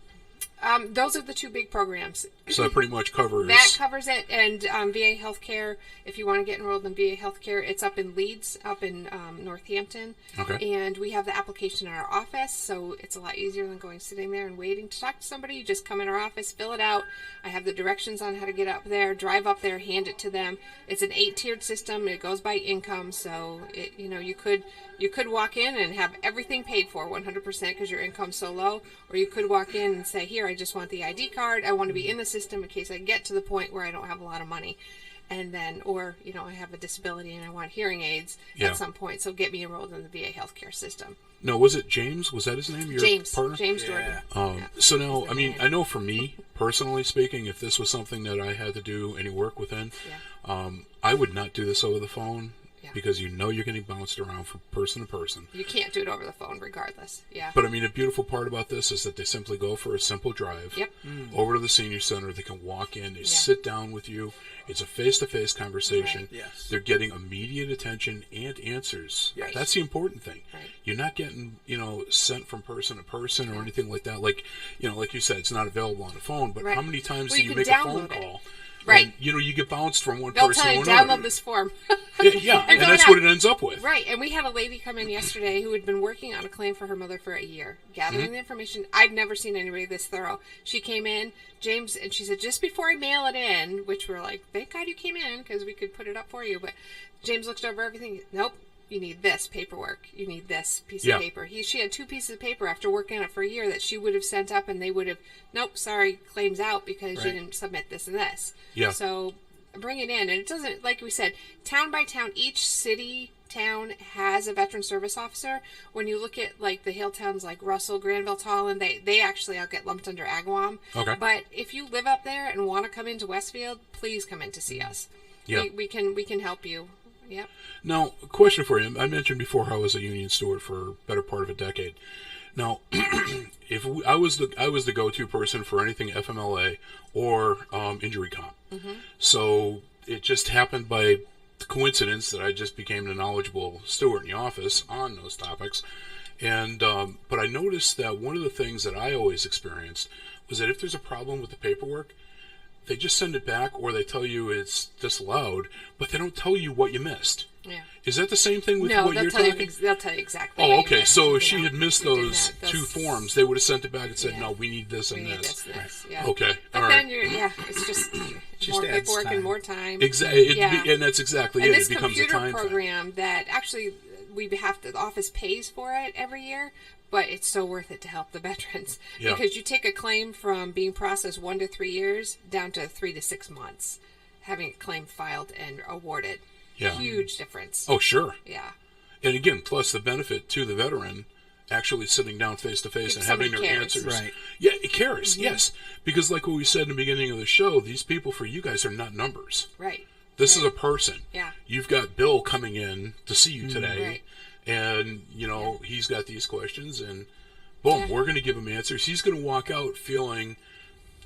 Those are the two big programs. So that pretty much covers... That covers it, and VA healthcare, if you want to get enrolled in VA healthcare, it's up in Leeds, up in Northampton. Okay. And we have the application in our office, so it's a lot easier than sitting there and waiting to talk to somebody. You just come in our office, fill it out. I have the directions on how to get up there, drive up there, hand it to them. It's an 8-tiered system. It goes by income, so you could walk in and have everything paid for 100% because your income's so low, or you could walk in and say, here, I just want the ID card. I want to be in the system in case I get to the point where I don't have a lot of money. And then, or, I have a disability and I want hearing aids at some point. So get me enrolled in the VA healthcare system. No, was it James? Was that his name? Your partner? James Jordan. So now, I mean, I know for me, personally speaking, if this was something that I had to do any work within, I would not do this over the phone. Because you're getting bounced around from person to person. You can't do it over the phone regardless. Yeah. But I mean, the beautiful part about this is that they simply go for a simple drive over to the senior center. They can walk in, they sit down with you. It's a face-to-face conversation. Right. Yes. They're getting immediate attention and answers. Right. That's the important thing. Right. You're not getting, sent from person to person or anything like that. Like, like you said, it's not available on the phone. But how many times do you make a phone call? Right. And, you get bounced from one They'll person tell you, to another. download this form. Yeah, and that's what it ends up with. Right, and we had a lady come in yesterday who had been working on a claim for her mother for a year, gathering Mm-hmm. the information. I've never seen anybody this thorough. She came in, James, and she said, just before I mail it in, which we're like, thank God you came in, because we could put it up for you, but James looked over everything. Nope. You need this paperwork. You need this piece of paper. She had 2 pieces of paper after working on it for a year that she would have sent up, and they would have, nope, sorry, claims out because you didn't submit this and this. Yeah. So bring it in. And it doesn't, like we said, town by town, each town has a veteran service officer. When you look at like the hill towns like Russell, Granville, Tolland, they actually all get lumped under Agawam. Okay. But if you live up there and want to come into Westfield, please come in to see us. Yeah. We can help you. Yep. Now, a question for you. I mentioned before how I was a union steward for a better part of a decade. Now, if I was the go-to person for anything FMLA or injury comp. Mm-hmm. So it just happened by coincidence that I just became the knowledgeable steward in the office on those topics. And but I noticed that one of the things that I always experienced was that if there's a problem with the paperwork, they just send it back, or they tell you it's disallowed, but they don't tell you what you missed. Yeah. Is that the same thing with what you're talking? They'll tell you exactly. Oh, what you okay. missed, So you if she know. had missed We did those that. 2 forms, they would have sent it back and said, Yeah. "No, we need this We and need this." this. Yeah. Okay. But All then right. it's just Just more adds paperwork time. and more time. Exactly. Yeah. And that's exactly And it. this It becomes a computer time thing. program that actually the office pays for it every year, but it's so worth it to help the veterans Yeah. because you take a claim from being processed 1 to 3 years down to 3 to 6 months, having a claim filed and awarded. Yeah. Huge difference. Oh, sure. Yeah. And again, plus the benefit to the veteran actually sitting down face to face If and having their somebody cares. answers. Right. Yeah, it cares. Mm-hmm. Yes, because like what we said in the beginning of the show, these people for you guys are not numbers. Right. This Right. is a person. Yeah. You've got Bill coming in to see you today, Right. and he's got these questions, and boom, Yeah. we're going to give him answers. He's going to walk out feeling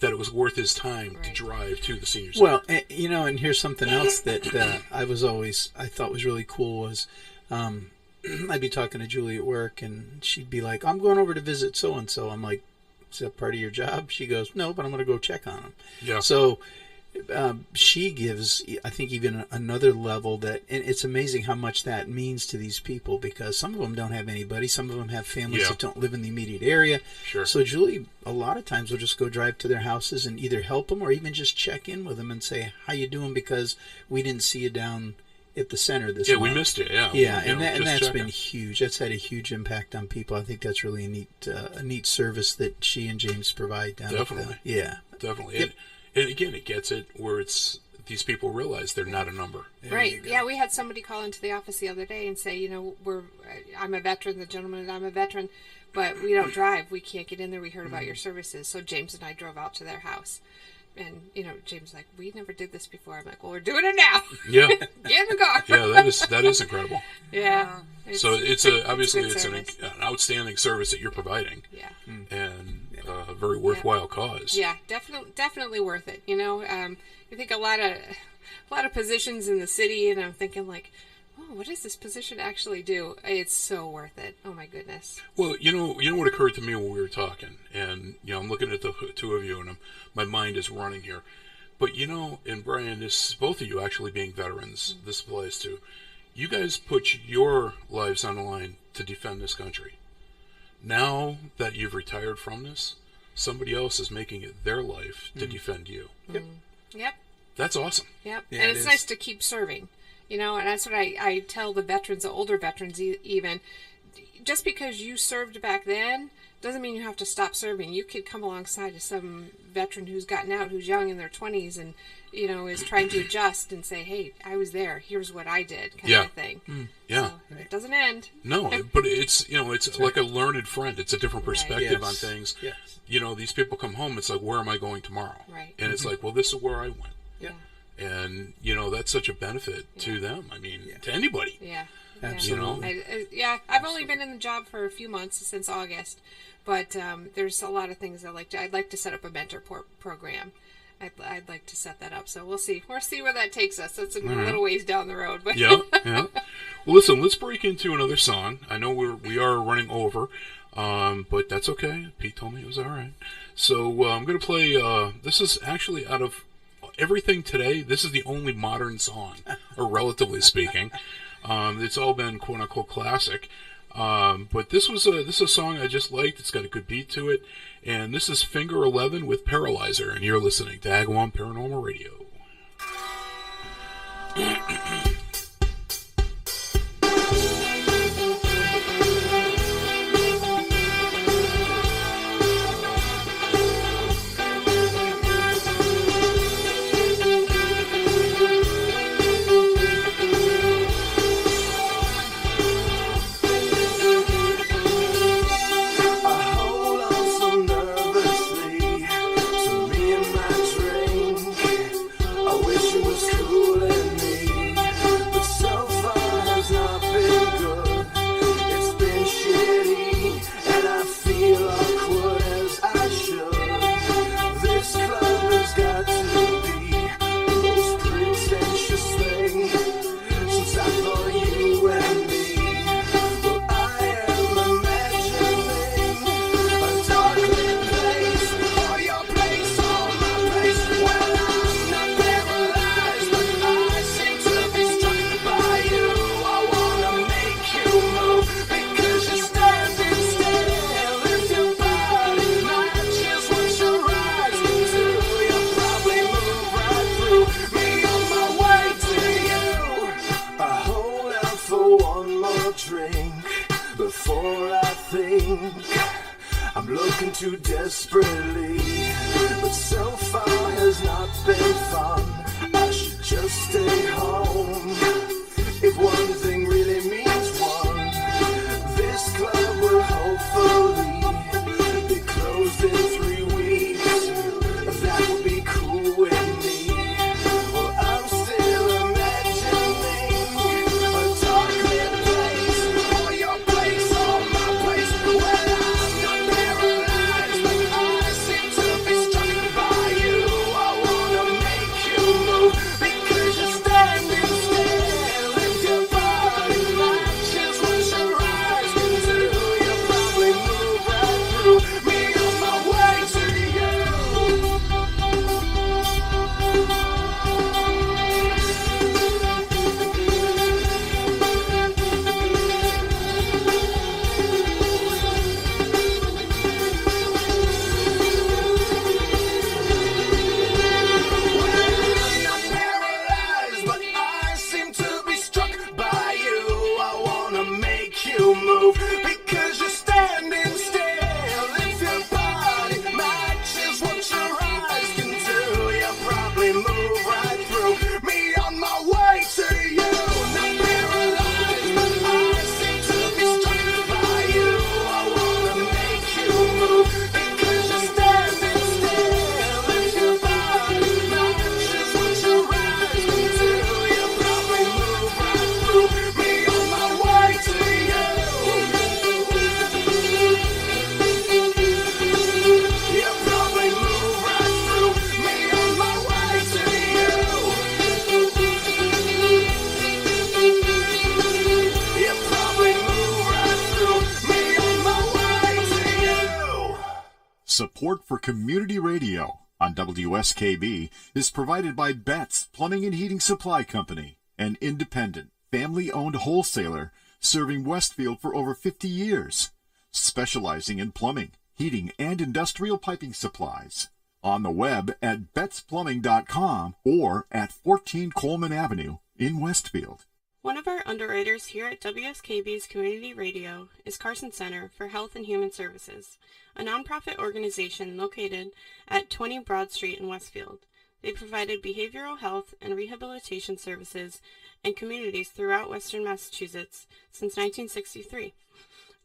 that it was worth his time to Right. drive to the senior center. Well, and here's something else that I thought was really cool was I'd be talking to Julie at work, and she'd be like, "I'm going over to visit so and so." I'm like, "Is that part of your job?" She goes, "No, but I'm going to go check on them." Yeah. So she gives, I think, even another level that, and it's amazing how much that means to these people because some of them don't have anybody, some of them have families Yeah. that don't live in the immediate area. Sure. So Julie, a lot of times, will just go drive to their houses and either help them or even just check in with them and say, "How you doing?" Because we didn't see you down at the center this month. we missed it. Yeah. Yeah, You know, and just that's checking. been huge. That's had a huge impact on people. I think that's really a neat service that she and James provide down Definitely. at the, yeah. Definitely. Yep. And again, it gets it where it's these people realize they're not a number. Right. Yeah, we had somebody call into the office the other day and say, I'm a veteran, the gentleman and I'm a veteran, but we don't drive. We can't get in there. We heard about your services. So James and I drove out to their house. And, James like, we never did this before. I'm like, well, we're doing it now. Yeah. Get in the car. Yeah, that is incredible. Yeah. So it's obviously good it's an service. outstanding service that you're providing. Yeah. And a very worthwhile cause. Yeah, definitely worth it. I think a lot of positions in the city, and I'm thinking like, oh, what does this position actually do? It's so worth it. Oh my goodness. Well, you know what occurred to me when we were talking, and I'm looking at the two of you, and my mind is running here. But and Brian, this both of you actually being veterans, this applies to you guys. Put your lives on the line to defend this country. Now that you've retired from this, somebody else is making it their life to defend you. Yep. Yep. That's awesome. Yep. Yeah, And it it's is. nice to keep serving, and that's what I tell the veterans, the older veterans even. Just because you served back then doesn't mean you have to stop serving. You could come alongside of some veteran who's gotten out, who's young in their 20s and, is trying to adjust and say, hey, I was there. Here's what I did kind of thing. Yeah. So it doesn't end. No, but it's it's like a learned friend. It's a different perspective on Yes. things. Yes. These people come home. It's like, where am I going tomorrow? Right. And it's like, well, this is where I went. Yeah. And that's such a benefit to them. I mean, to anybody. Yeah. Absolutely. I've only been in the job for a few months since August, but there's a lot of things I'd like to set up a mentor program. I'd like to set that up. So we'll see. We'll see where that takes us. That's a little ways down the road. But Yeah. Well, listen, let's break into another song. I know we are running over, but that's okay. Pete told me it was all right. So I'm going to play. This is actually out of everything today, this is the only modern song, or relatively speaking. It's all been quote unquote classic. But this is a song I just liked. It's got a good beat to it. And this is Finger 11 with Paralyzer, and you're listening to Agawam Paranormal Radio. Too desperately, but so far has not been fun. I should just stay home. If one thing really means one, this club will hopefully be closed in 3 weeks. That would be cool with me. Well, I'm still imagining a dark-lit place, or your place, or my place. Well, I'm not paralyzed, but I seem to be struck by you. I wanna make you move because you're standing still. If your body matches what your eyes can do, you'll probably move right through me on my way to you. I'm not paralyzed, but I seem to be struck by you. I wanna make you move because you're standing still. If your body matches what your eyes can do, you'll probably move right through me on my way to you. Not paralyzed, but I seem to be struck by you. I wanna make you move because you're standing still. If your body matches what your eyes can do, you'll probably move right through me on my way to you. You'll probably move right through me on my way to you. You'll probably move right through me on my way to you. Support for community radio on WSKB is provided by Betts Plumbing and Heating Supply Company, an independent, family-owned wholesaler serving Westfield for over 50 years, specializing in plumbing, heating, and industrial piping supplies. On the web at bettsplumbing.com or at 14 Coleman Avenue in Westfield. One of our underwriters here at WSKB's Community Radio is Carson Center for Health and Human Services, a nonprofit organization located at 20 Broad Street in Westfield. They provided behavioral health and rehabilitation services in communities throughout Western Massachusetts since 1963.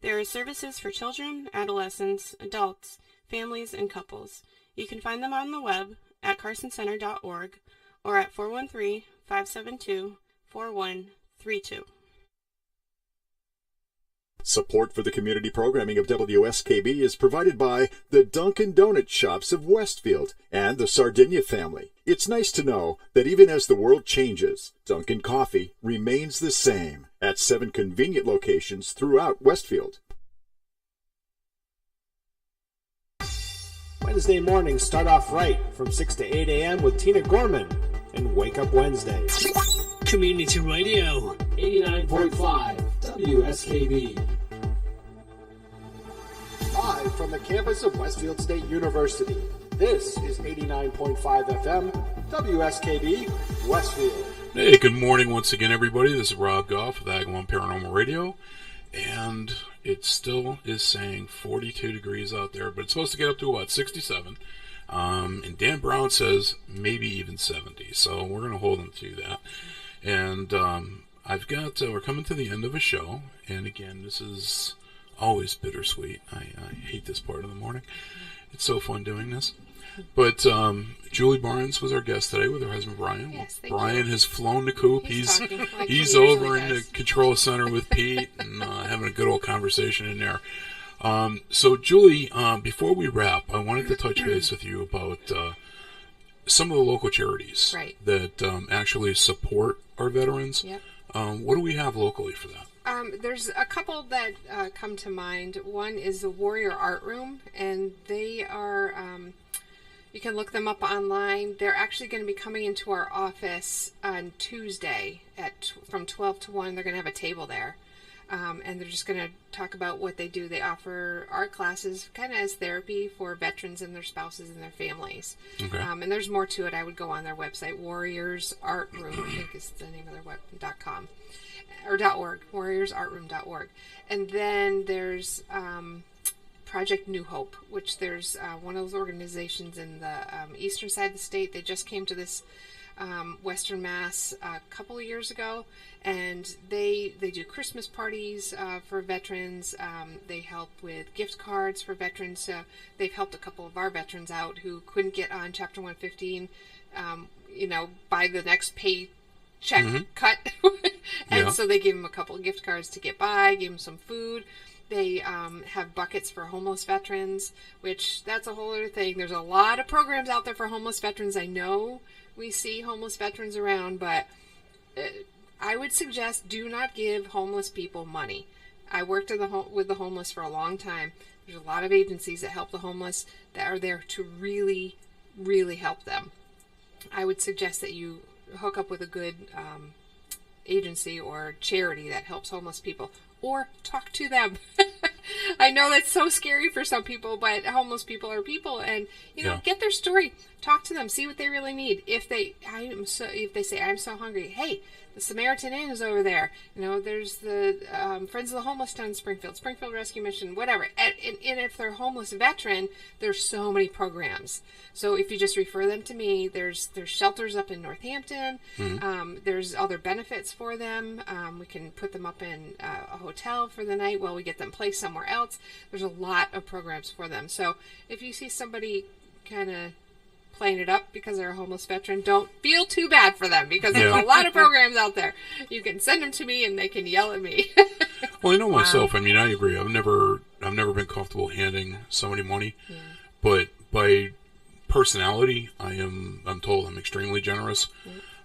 There are services for children, adolescents, adults, families, and couples. You can find them on the web at carsoncenter.org or at 413-572-4132. Support for the community programming of WSKB is provided by the Dunkin' Donut Shops of Westfield and the Sardinia family. It's nice to know that even as the world changes, Dunkin' Coffee remains the same at 7 convenient locations throughout Westfield. Wednesday mornings start off right from 6 to 8 a.m. with Tina Gorman and Wake Up Wednesday. Community Radio. 89.5 WSKB. Live from the campus of Westfield State University, this is 89.5 FM WSKB Westfield. Hey, good morning once again, everybody. This is Rob Goff with Agawam Paranormal Radio, and it still is saying 42 degrees out there, but it's supposed to get up to about 67. And Dan Brown says maybe even 70, so we're going to hold him to that. And we're coming to the end of a show, and again, this is always bittersweet. I hate this part of the morning. It's so fun doing this. But Julie Barnes was our guest today with her husband Brian. Yes, Brian has flown the coop. He's like he's he over usually in does. the control center with Pete and having a good old conversation in there. So Julie, before we wrap, I wanted to touch base with you about some of the local charities Right. that actually support our veterans. Yep. What do we have locally for that? There's a couple that come to mind. One is the Warrior Art Room, and they are, you can look them up online. They're actually going to be coming into our office on Tuesday from 12 to 1. They're going to have a table there, and they're just going to talk about what they do. They offer art classes kind of as therapy for veterans and their spouses and their families. Okay. And there's more to it. I would go on their website, Warriors Art Room, I think is the name of their .com. Or .org, warriorsartroom.org. And then there's Project New Hope, which there's one of those organizations in the eastern side of the state. They just came to this Western Mass a couple of years ago, and they do Christmas parties for veterans. They help with gift cards for veterans. They've helped a couple of our veterans out who couldn't get on Chapter 115, by the next pay check cut. And so they gave them a couple of gift cards to get by, gave them some food. They have buckets for homeless veterans, which that's a whole other thing. There's a lot of programs out there for homeless veterans. I know we see homeless veterans around, but I would suggest do not give homeless people money. I worked with the homeless for a long time. There's a lot of agencies that help the homeless that are there to really, really help them. I would suggest that you hook up with a good agency or charity that helps homeless people, or talk to them. I know that's so scary for some people, but homeless people are people, and get their story, talk to them, see what they really need. If they say I'm so hungry, hey, the Samaritan Inn is over there. There's the Friends of the Homeless down in Springfield Rescue Mission, whatever. And if they're a homeless veteran, there's so many programs. So if you just refer them to me, there's shelters up in Northampton. There's other benefits for them. We can put them up in a hotel for the night while we get them placed somewhere else. There's a lot of programs for them. So if you see somebody kind of playing it up because they're a homeless veteran, don't feel too bad for them, because there's a lot of programs out there. You can send them to me and they can yell at me. Well, I know myself. I mean, I agree. I've never been comfortable handing somebody money, but by personality, I'm told I'm extremely generous.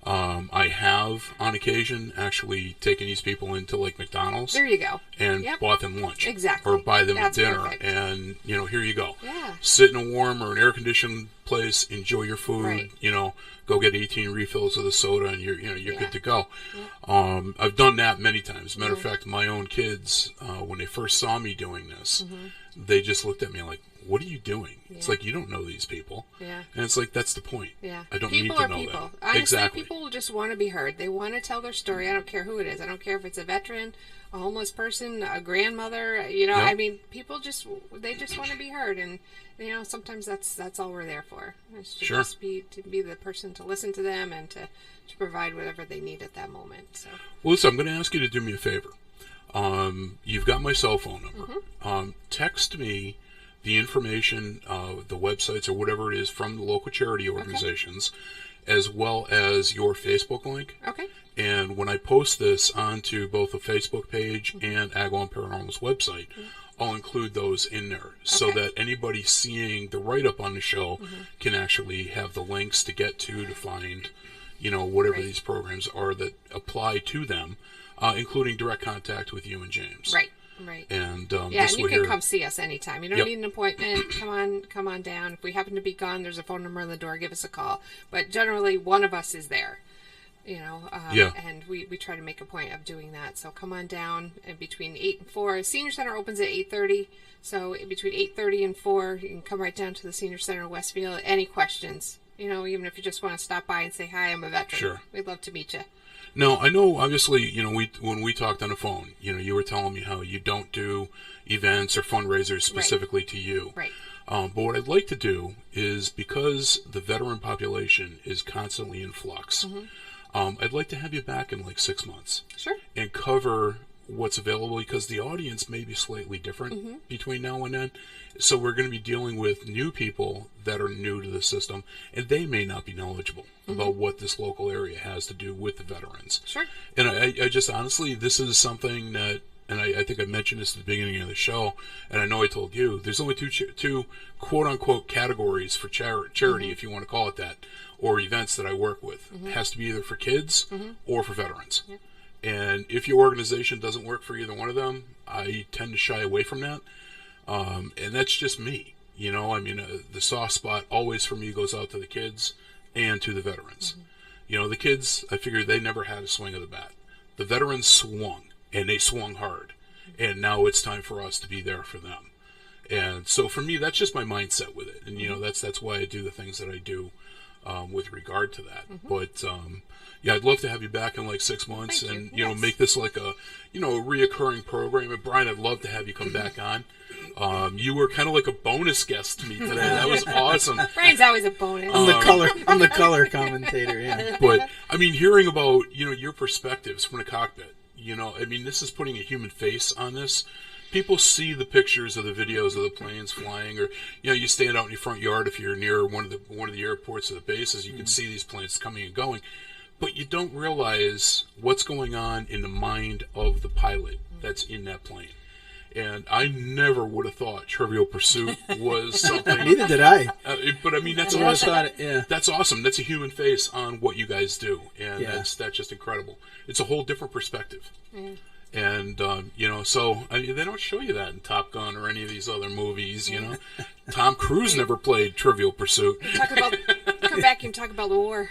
I have, on occasion, actually taken these people into like McDonald's. There you go. And bought them lunch. Exactly. Or buy them That's dinner. perfect. And, here you go. Yeah. Sit in a warm or an air-conditioned place, enjoy your food, Right. Go get 18 refills of the soda, and you're good to go. Yeah. I've done that many times. As a matter of fact, my own kids, when they first saw me doing this, they just looked at me like, what are you doing? It's like, you don't know these people. Yeah. And it's like, that's the point. Yeah. I don't people need to are know people. that. Honestly, Exactly. People just want to be heard. They want to tell their story. I don't care who it is. I don't care if it's a veteran, a homeless person, a grandmother. I mean, people want to be heard, and sometimes that's all we're there for. It's to just be the person to listen to them and to provide whatever they need at that moment. So. Well, listen, I'm going to ask you to do me a favor. You've got my cell phone number. Text me the information, the websites or whatever it is from the local charity organizations, as well as your Facebook link. Okay. And when I post this onto both the Facebook page and Agawam Paranormal's website, I'll include those in there so that anybody seeing the write-up on the show can actually have the links to get to find, whatever these programs are that apply to them, including direct contact with you and James. Right. Right. And And yeah, this and you will can hear. come see us anytime. You don't Yep. need an appointment. Come on down. If we happen to be gone, there's a phone number on the door. Give us a call. But generally, one of us is there. Yeah. And we try to make a point of doing that. So come on down between 8 and 4. Senior Center opens at 8:30. So between 8:30 and 4, you can come right down to the Senior Center in Westfield. Any questions? Even if you just want to stop by and say, hi, I'm a veteran. Sure. We'd love to meet you. No, I know, obviously, when we talked on the phone, you were telling me how you don't do events or fundraisers specifically to you. Right. But what I'd like to do is, because the veteran population is constantly in flux, I'd like to have you back in like 6 months. Sure. And cover what's available, because the audience may be slightly different between now and then. So we're going to be dealing with new people that are new to the system, and they may not be knowledgeable about what this local area has to do with the veterans. Sure. And I just honestly, this is something that, and I think I mentioned this at the beginning of the show, and I know I told you, there's only two quote-unquote categories for charity, if you want to call it that, or events that I work with. It has to be either for kids or for veterans. Yep. And if your organization doesn't work for either one of them, I tend to shy away from that. And that's just me. The soft spot always for me goes out to the kids and to the veterans. The kids, I figure they never had a swing of the bat. The veterans swung, and they swung hard. And now it's time for us to be there for them. And so for me, that's just my mindset with it. And, that's why I do the things that I do with regard to that. But, yeah, I'd love to have you back in like 6 months. Thank and, you. Yes. make this like a reoccurring program. And Brian, I'd love to have you come back on. You were kind of like a bonus guest to me today. That was awesome. Brian's always a bonus. I'm the color commentator, yeah. But, hearing about, your perspectives from the cockpit, this is putting a human face on this. People see the pictures of the videos of the planes flying, or, you stand out in your front yard if you're near one of the airports or the bases, you can see these planes coming and going. But you don't realize what's going on in the mind of the pilot that's in that plane. And I never would have thought Trivial Pursuit was something. Neither did I. But that's I always awesome. thought yeah. That's awesome. That's a human face on what you guys do, and Yeah. that's just incredible. It's a whole different perspective. Yeah. And so they don't show you that in Top Gun or any of these other movies. Tom Cruise never played Trivial Pursuit. Come back and talk about the war.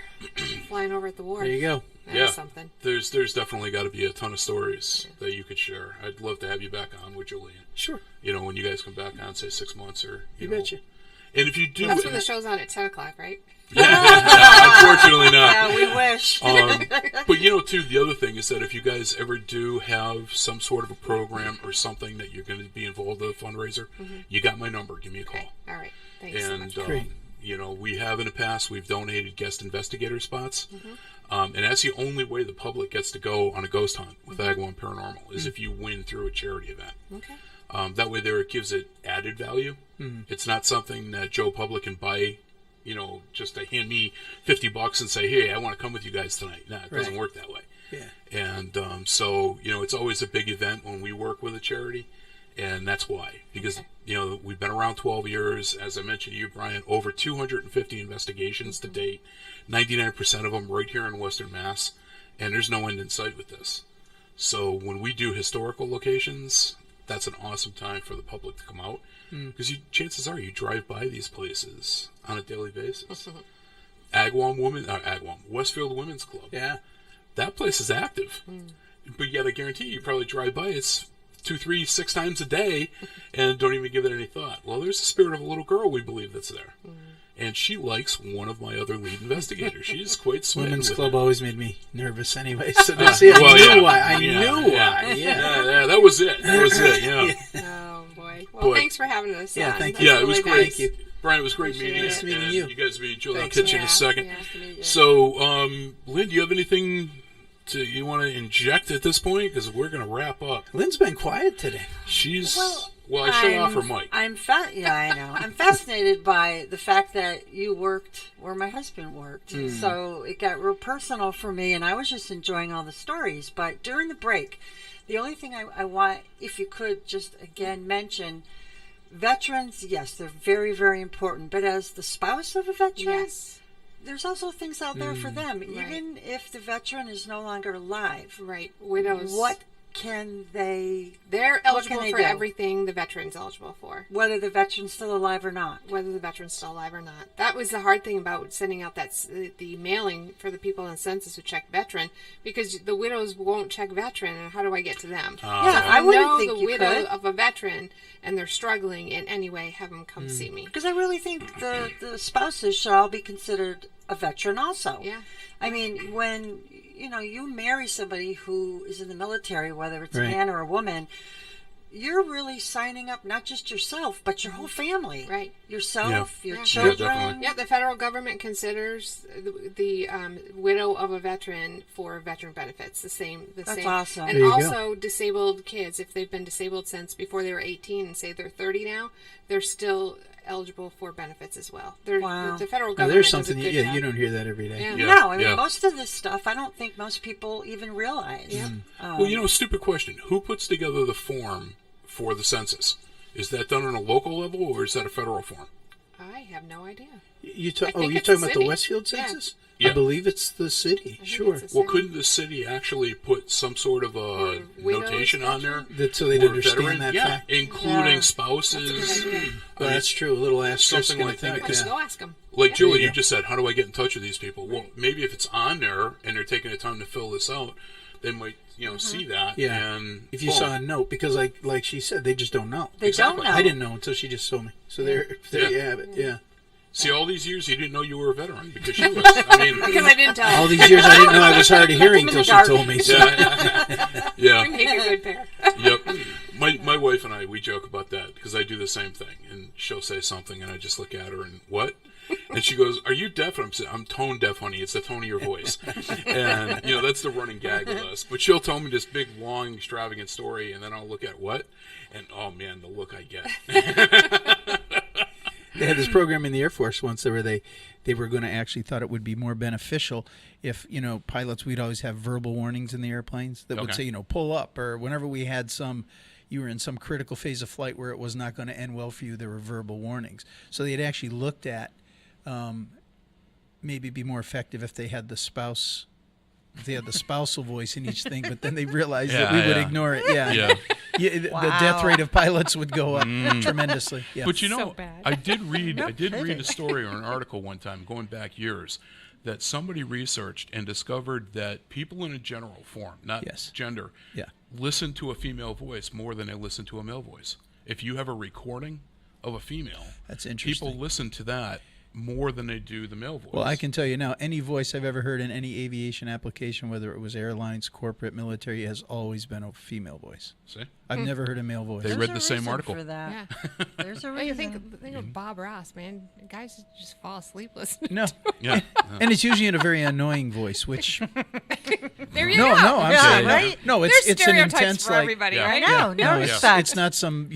Flying over at the war. There you go. That's something. There's definitely got to be a ton of stories that you could share. I'd love to have you back on with Julian. Sure. When you guys come back on, say 6 months or You betcha. And if you do, That's when the show's on at 10 o'clock, right? No, unfortunately not. Yeah, we wish. But too, the other thing is that if you guys ever do have some sort of a program or something that you're going to be involved with a fundraiser, you got my number. Give me a call. Okay. All right. Thanks so much. Great. We have in the past, we've donated guest investigator spots. And that's the only way the public gets to go on a ghost hunt with Agawam Paranormal is if you win through a charity event. Okay. That way it gives it added value. It's not something that Joe Public can buy, just to hand me $50 and say, hey, I want to come with you guys tonight. No, it doesn't work that way. Yeah. And so, it's always a big event when we work with a charity. And that's why. Because, we've been around 12 years. As I mentioned to you, Brian, over 250 investigations to date. 99% of them right here in Western Mass. And there's no end in sight with this. So when we do historical locations, that's an awesome time for the public to come out. Because chances are you drive by these places on a daily basis. Westfield Women's Club. Yeah. That place is active. But yet I guarantee you probably drive by, it's 2, 3, 6 times a day and don't even give it any thought. Well, there's the spirit of a little girl we believe that's there. And she likes one of my other lead investigators. She's quite smitten. Women's with Club it. always made me nervous anyway. So I knew why. I knew why. Yeah. That was it. Yeah. Oh, boy. Well, thanks for having us. Yeah, on. thank you. That's Yeah, it was really great. nice. Thank you. Brian, it was great meeting you. Nice meeting and you. You guys meet Julie. I'll Thanks. catch you in a second. Yeah, nice to meet you. So, Lynn, do you have anything you want to inject at this point? Because we're going to wrap up. Lynn's been quiet today. She's... Well, I shut off her mic. Yeah, I know. I'm fascinated by the fact that you worked where my husband worked. So it got real personal for me, and I was just enjoying all the stories. But during the break, the only thing I want, if you could just again mention, veterans, yes, they're very, very important. But as the spouse of a veteran, there's also things out there for them. Right. Even if the veteran is no longer alive. Right. Widows. What can they? They're eligible they for do? everything the veteran's eligible for. Whether the veteran's still alive or not. Whether the veteran's still alive or not. That was the hard thing about sending out the mailing for the people in the census who check veteran, because the widows won't check veteran, and how do I get to them? Yeah, I wouldn't know think the you widow could. of a veteran and they're struggling in any way, have them come see me. Because I really think the spouses should all be considered a veteran also. Yeah. I mean, when you marry somebody who is in the military, whether it's Right. a man or a woman, you're really signing up not just yourself, but your whole family. Right. Yourself, Yeah. your Yeah. children. Yeah, definitely. Yeah, the federal government considers the widow of a veteran for veteran benefits. The same. That's awesome. And There you also disabled kids, if they've been disabled since before they were 18 and say they're 30 now, they're still eligible for benefits as well. Wow. The federal Now, government there's does a something, good yeah, job. you don't hear that every day. Yeah. Yeah. No, I mean, Yeah. most of this stuff, I don't think most people even realize. Yeah. Well, stupid question. Who puts together the form for the census? Is that done on a local level or is that a federal form? I have no idea. You I talk, think you're it's talking the about the city. Westfield Yeah. census? Yeah. I believe it's the city. think Sure. it's the Well, city. couldn't the city actually put some sort of a Or widows notation on there? So they'd for understand veteran? that yeah, fact. including Yeah. spouses. That's a good idea. Well, that's true. A little asterisk Something and a like thing. that, 'cause Yeah. Go ask them. Like Yeah. Julie, There you you go. just said, how do I get in touch with these people? Well, maybe if it's on there and they're taking the time to fill this out, they might, see that. Yeah. And If you boom. saw a note, because like she said, they just don't know. They Exactly. don't know. I didn't know until she just told me. So there you have it. Yeah. See, all these years you didn't know you were a veteran because she was. I mean, Because I didn't tell. All these years I didn't know I was hard of hearing until she told me. So. yeah. We make a good pair. Yep. My wife and I, we joke about that because I do the same thing. And she'll say something and I just look at her and, what? And she goes, are you deaf? And I'm tone deaf, honey. It's the tone of your voice. And, that's the running gag with us. But she'll tell me this big, long, extravagant story and then I'll look at what? And, oh, man, the look I get. They had this program in the Air Force once where they were going to actually thought it would be more beneficial if, pilots, we'd always have verbal warnings in the airplanes that would say, pull up, or whenever we had you were in some critical phase of flight where it was not going to end well for you, there were verbal warnings. So they had actually looked at maybe be more effective if they had the spousal voice in each thing, but then they realized that we would ignore it. Yeah. The death rate of pilots would go up tremendously. Yeah. But So bad. I did read a story or an article one time going back years that somebody researched and discovered that people in a general form, not gender, listen to a female voice more than they listen to a male voice. If you have a recording of a female, That's interesting. people listen to that more than they do the male voice. Well, I can tell you now, any voice I've ever heard in any aviation application, whether it was airlines, corporate, military, has always been a female voice. See? I've never heard a male voice. They read the same article. For that. Yeah. There's a Well, you reason. think of Bob Ross, man. Guys just fall asleep listening. No. Yeah. And it's usually in a very annoying voice, which... There you No, go. no, I'm Yeah, saying... right? No, There's it's an stereotypes intense, for like... everybody, Yeah. right? No, no it's, respect. it's not some,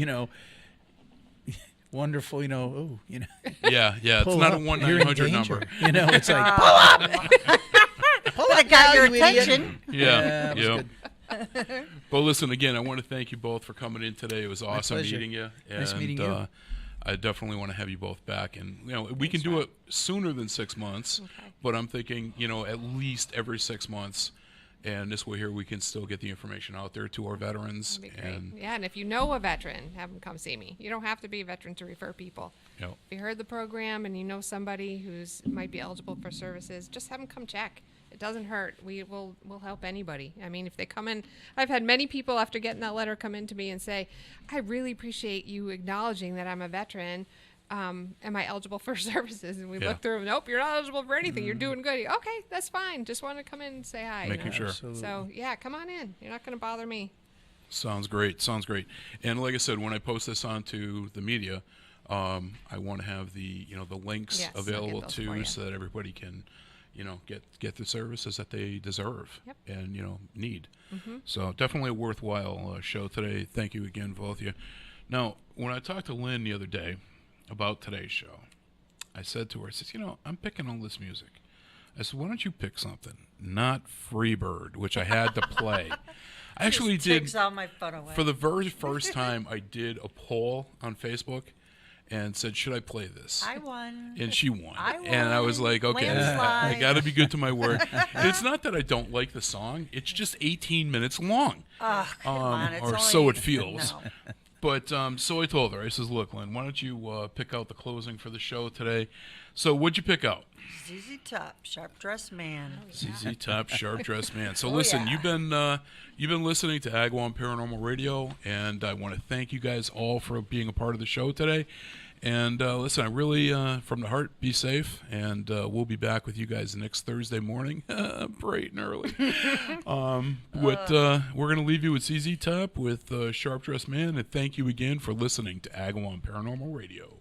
wonderful, Yeah. It's pull not up, a you're in 1-900 danger. number. It's like, pull up! That got your you idiot. attention. Yeah. that was Yeah. good. Well, listen, again, I want to thank you both for coming in today. It was awesome pleasure. meeting you. Nice and, meeting you. I definitely want to have you both back. And, we can do it sooner than 6 months, but I'm thinking, at least every 6 months. And this way here, we can still get the information out there to our veterans. That'd be great. And, Yeah, and if you know a veteran, have them come see me. You don't have to be a veteran to refer people. If you heard the program and you know somebody who's might be eligible for services, just have them come check. It doesn't hurt. We'll help anybody. I mean, if they come in, I've had many people after getting that letter come in to me and say, I really appreciate you acknowledging that I'm a veteran. Am I eligible for services? And we look through them. Nope, you're not eligible for anything. You're doing good. Okay, that's fine. Just want to come in and say hi. Making sure. So, yeah, come on in. You're not going to bother me. Sounds great. And like I said, when I post this onto the media, I want to have the links Yes, I'll available get those for too, you. so that everybody can get the services that they deserve and need. So definitely a worthwhile show today. Thank you again, both of you. Now, when I talked to Lynn the other day about today's show, I said to her, I said, I'm picking all this music. I said, why don't you pick something not Freebird, which I had to play. I actually did Takes all my fun away. for the very first time. I did a poll on Facebook, and said, "Should I play this?" I won. And she won. I won. And I was like, "Okay, Landslide. I got to be good to my word." It's not that I don't like the song; it's just 18 minutes long, Oh, come on. It's or only, so it feels. No. But so I told her, I says, "Look, Lynn, why don't you pick out the closing for the show today?" So what'd you pick out? ZZ Top, Sharp Dressed Man. ZZ Top, Sharp Dressed Man. So listen, you've been listening to Agawam Paranormal Radio, and I want to thank you guys all for being a part of the show today. And listen, I really, from the heart, be safe, and we'll be back with you guys next Thursday morning, bright and early. We're going to leave you with ZZ Top with Sharp Dressed Man, and thank you again for listening to Agawam Paranormal Radio.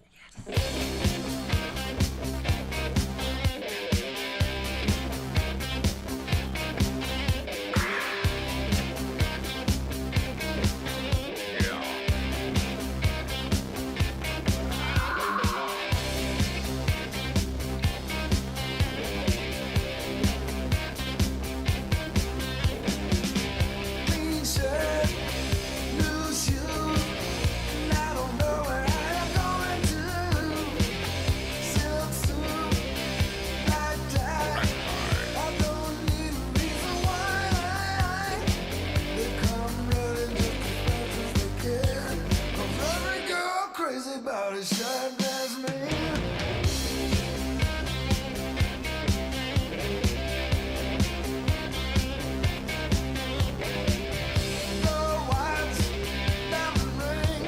About a sharp dressed man. The watch, diamond ring,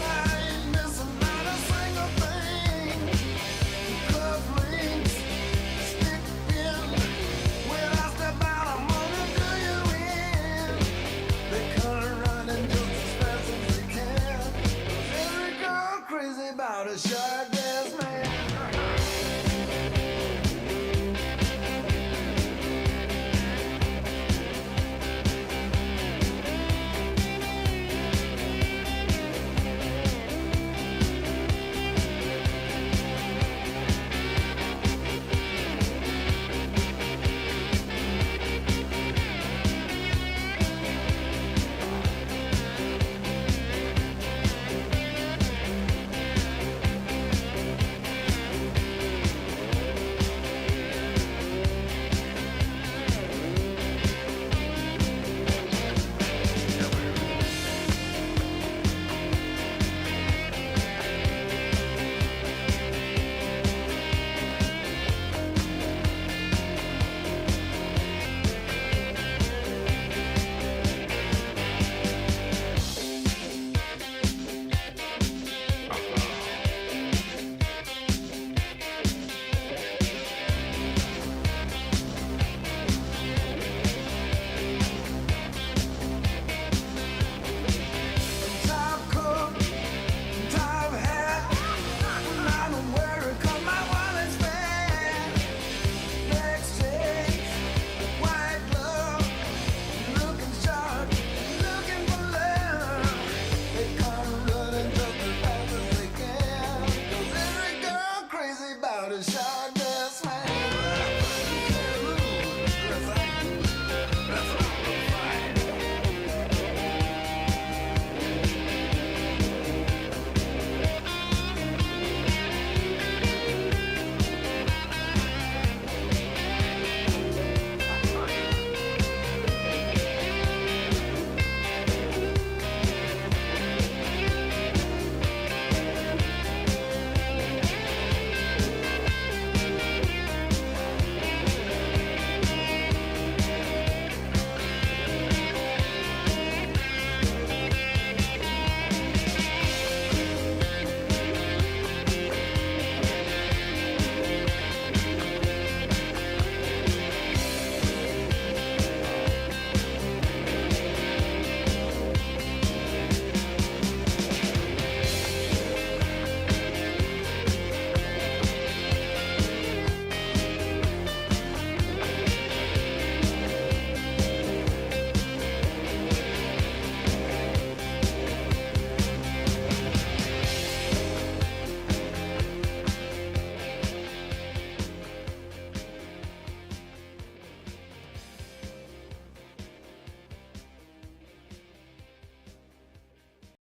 I ain't missing not a single thing. Cufflinks, stick in. When I step out, I'm gonna do you in. They come running just as fast as they can. Every girl crazy about a shot.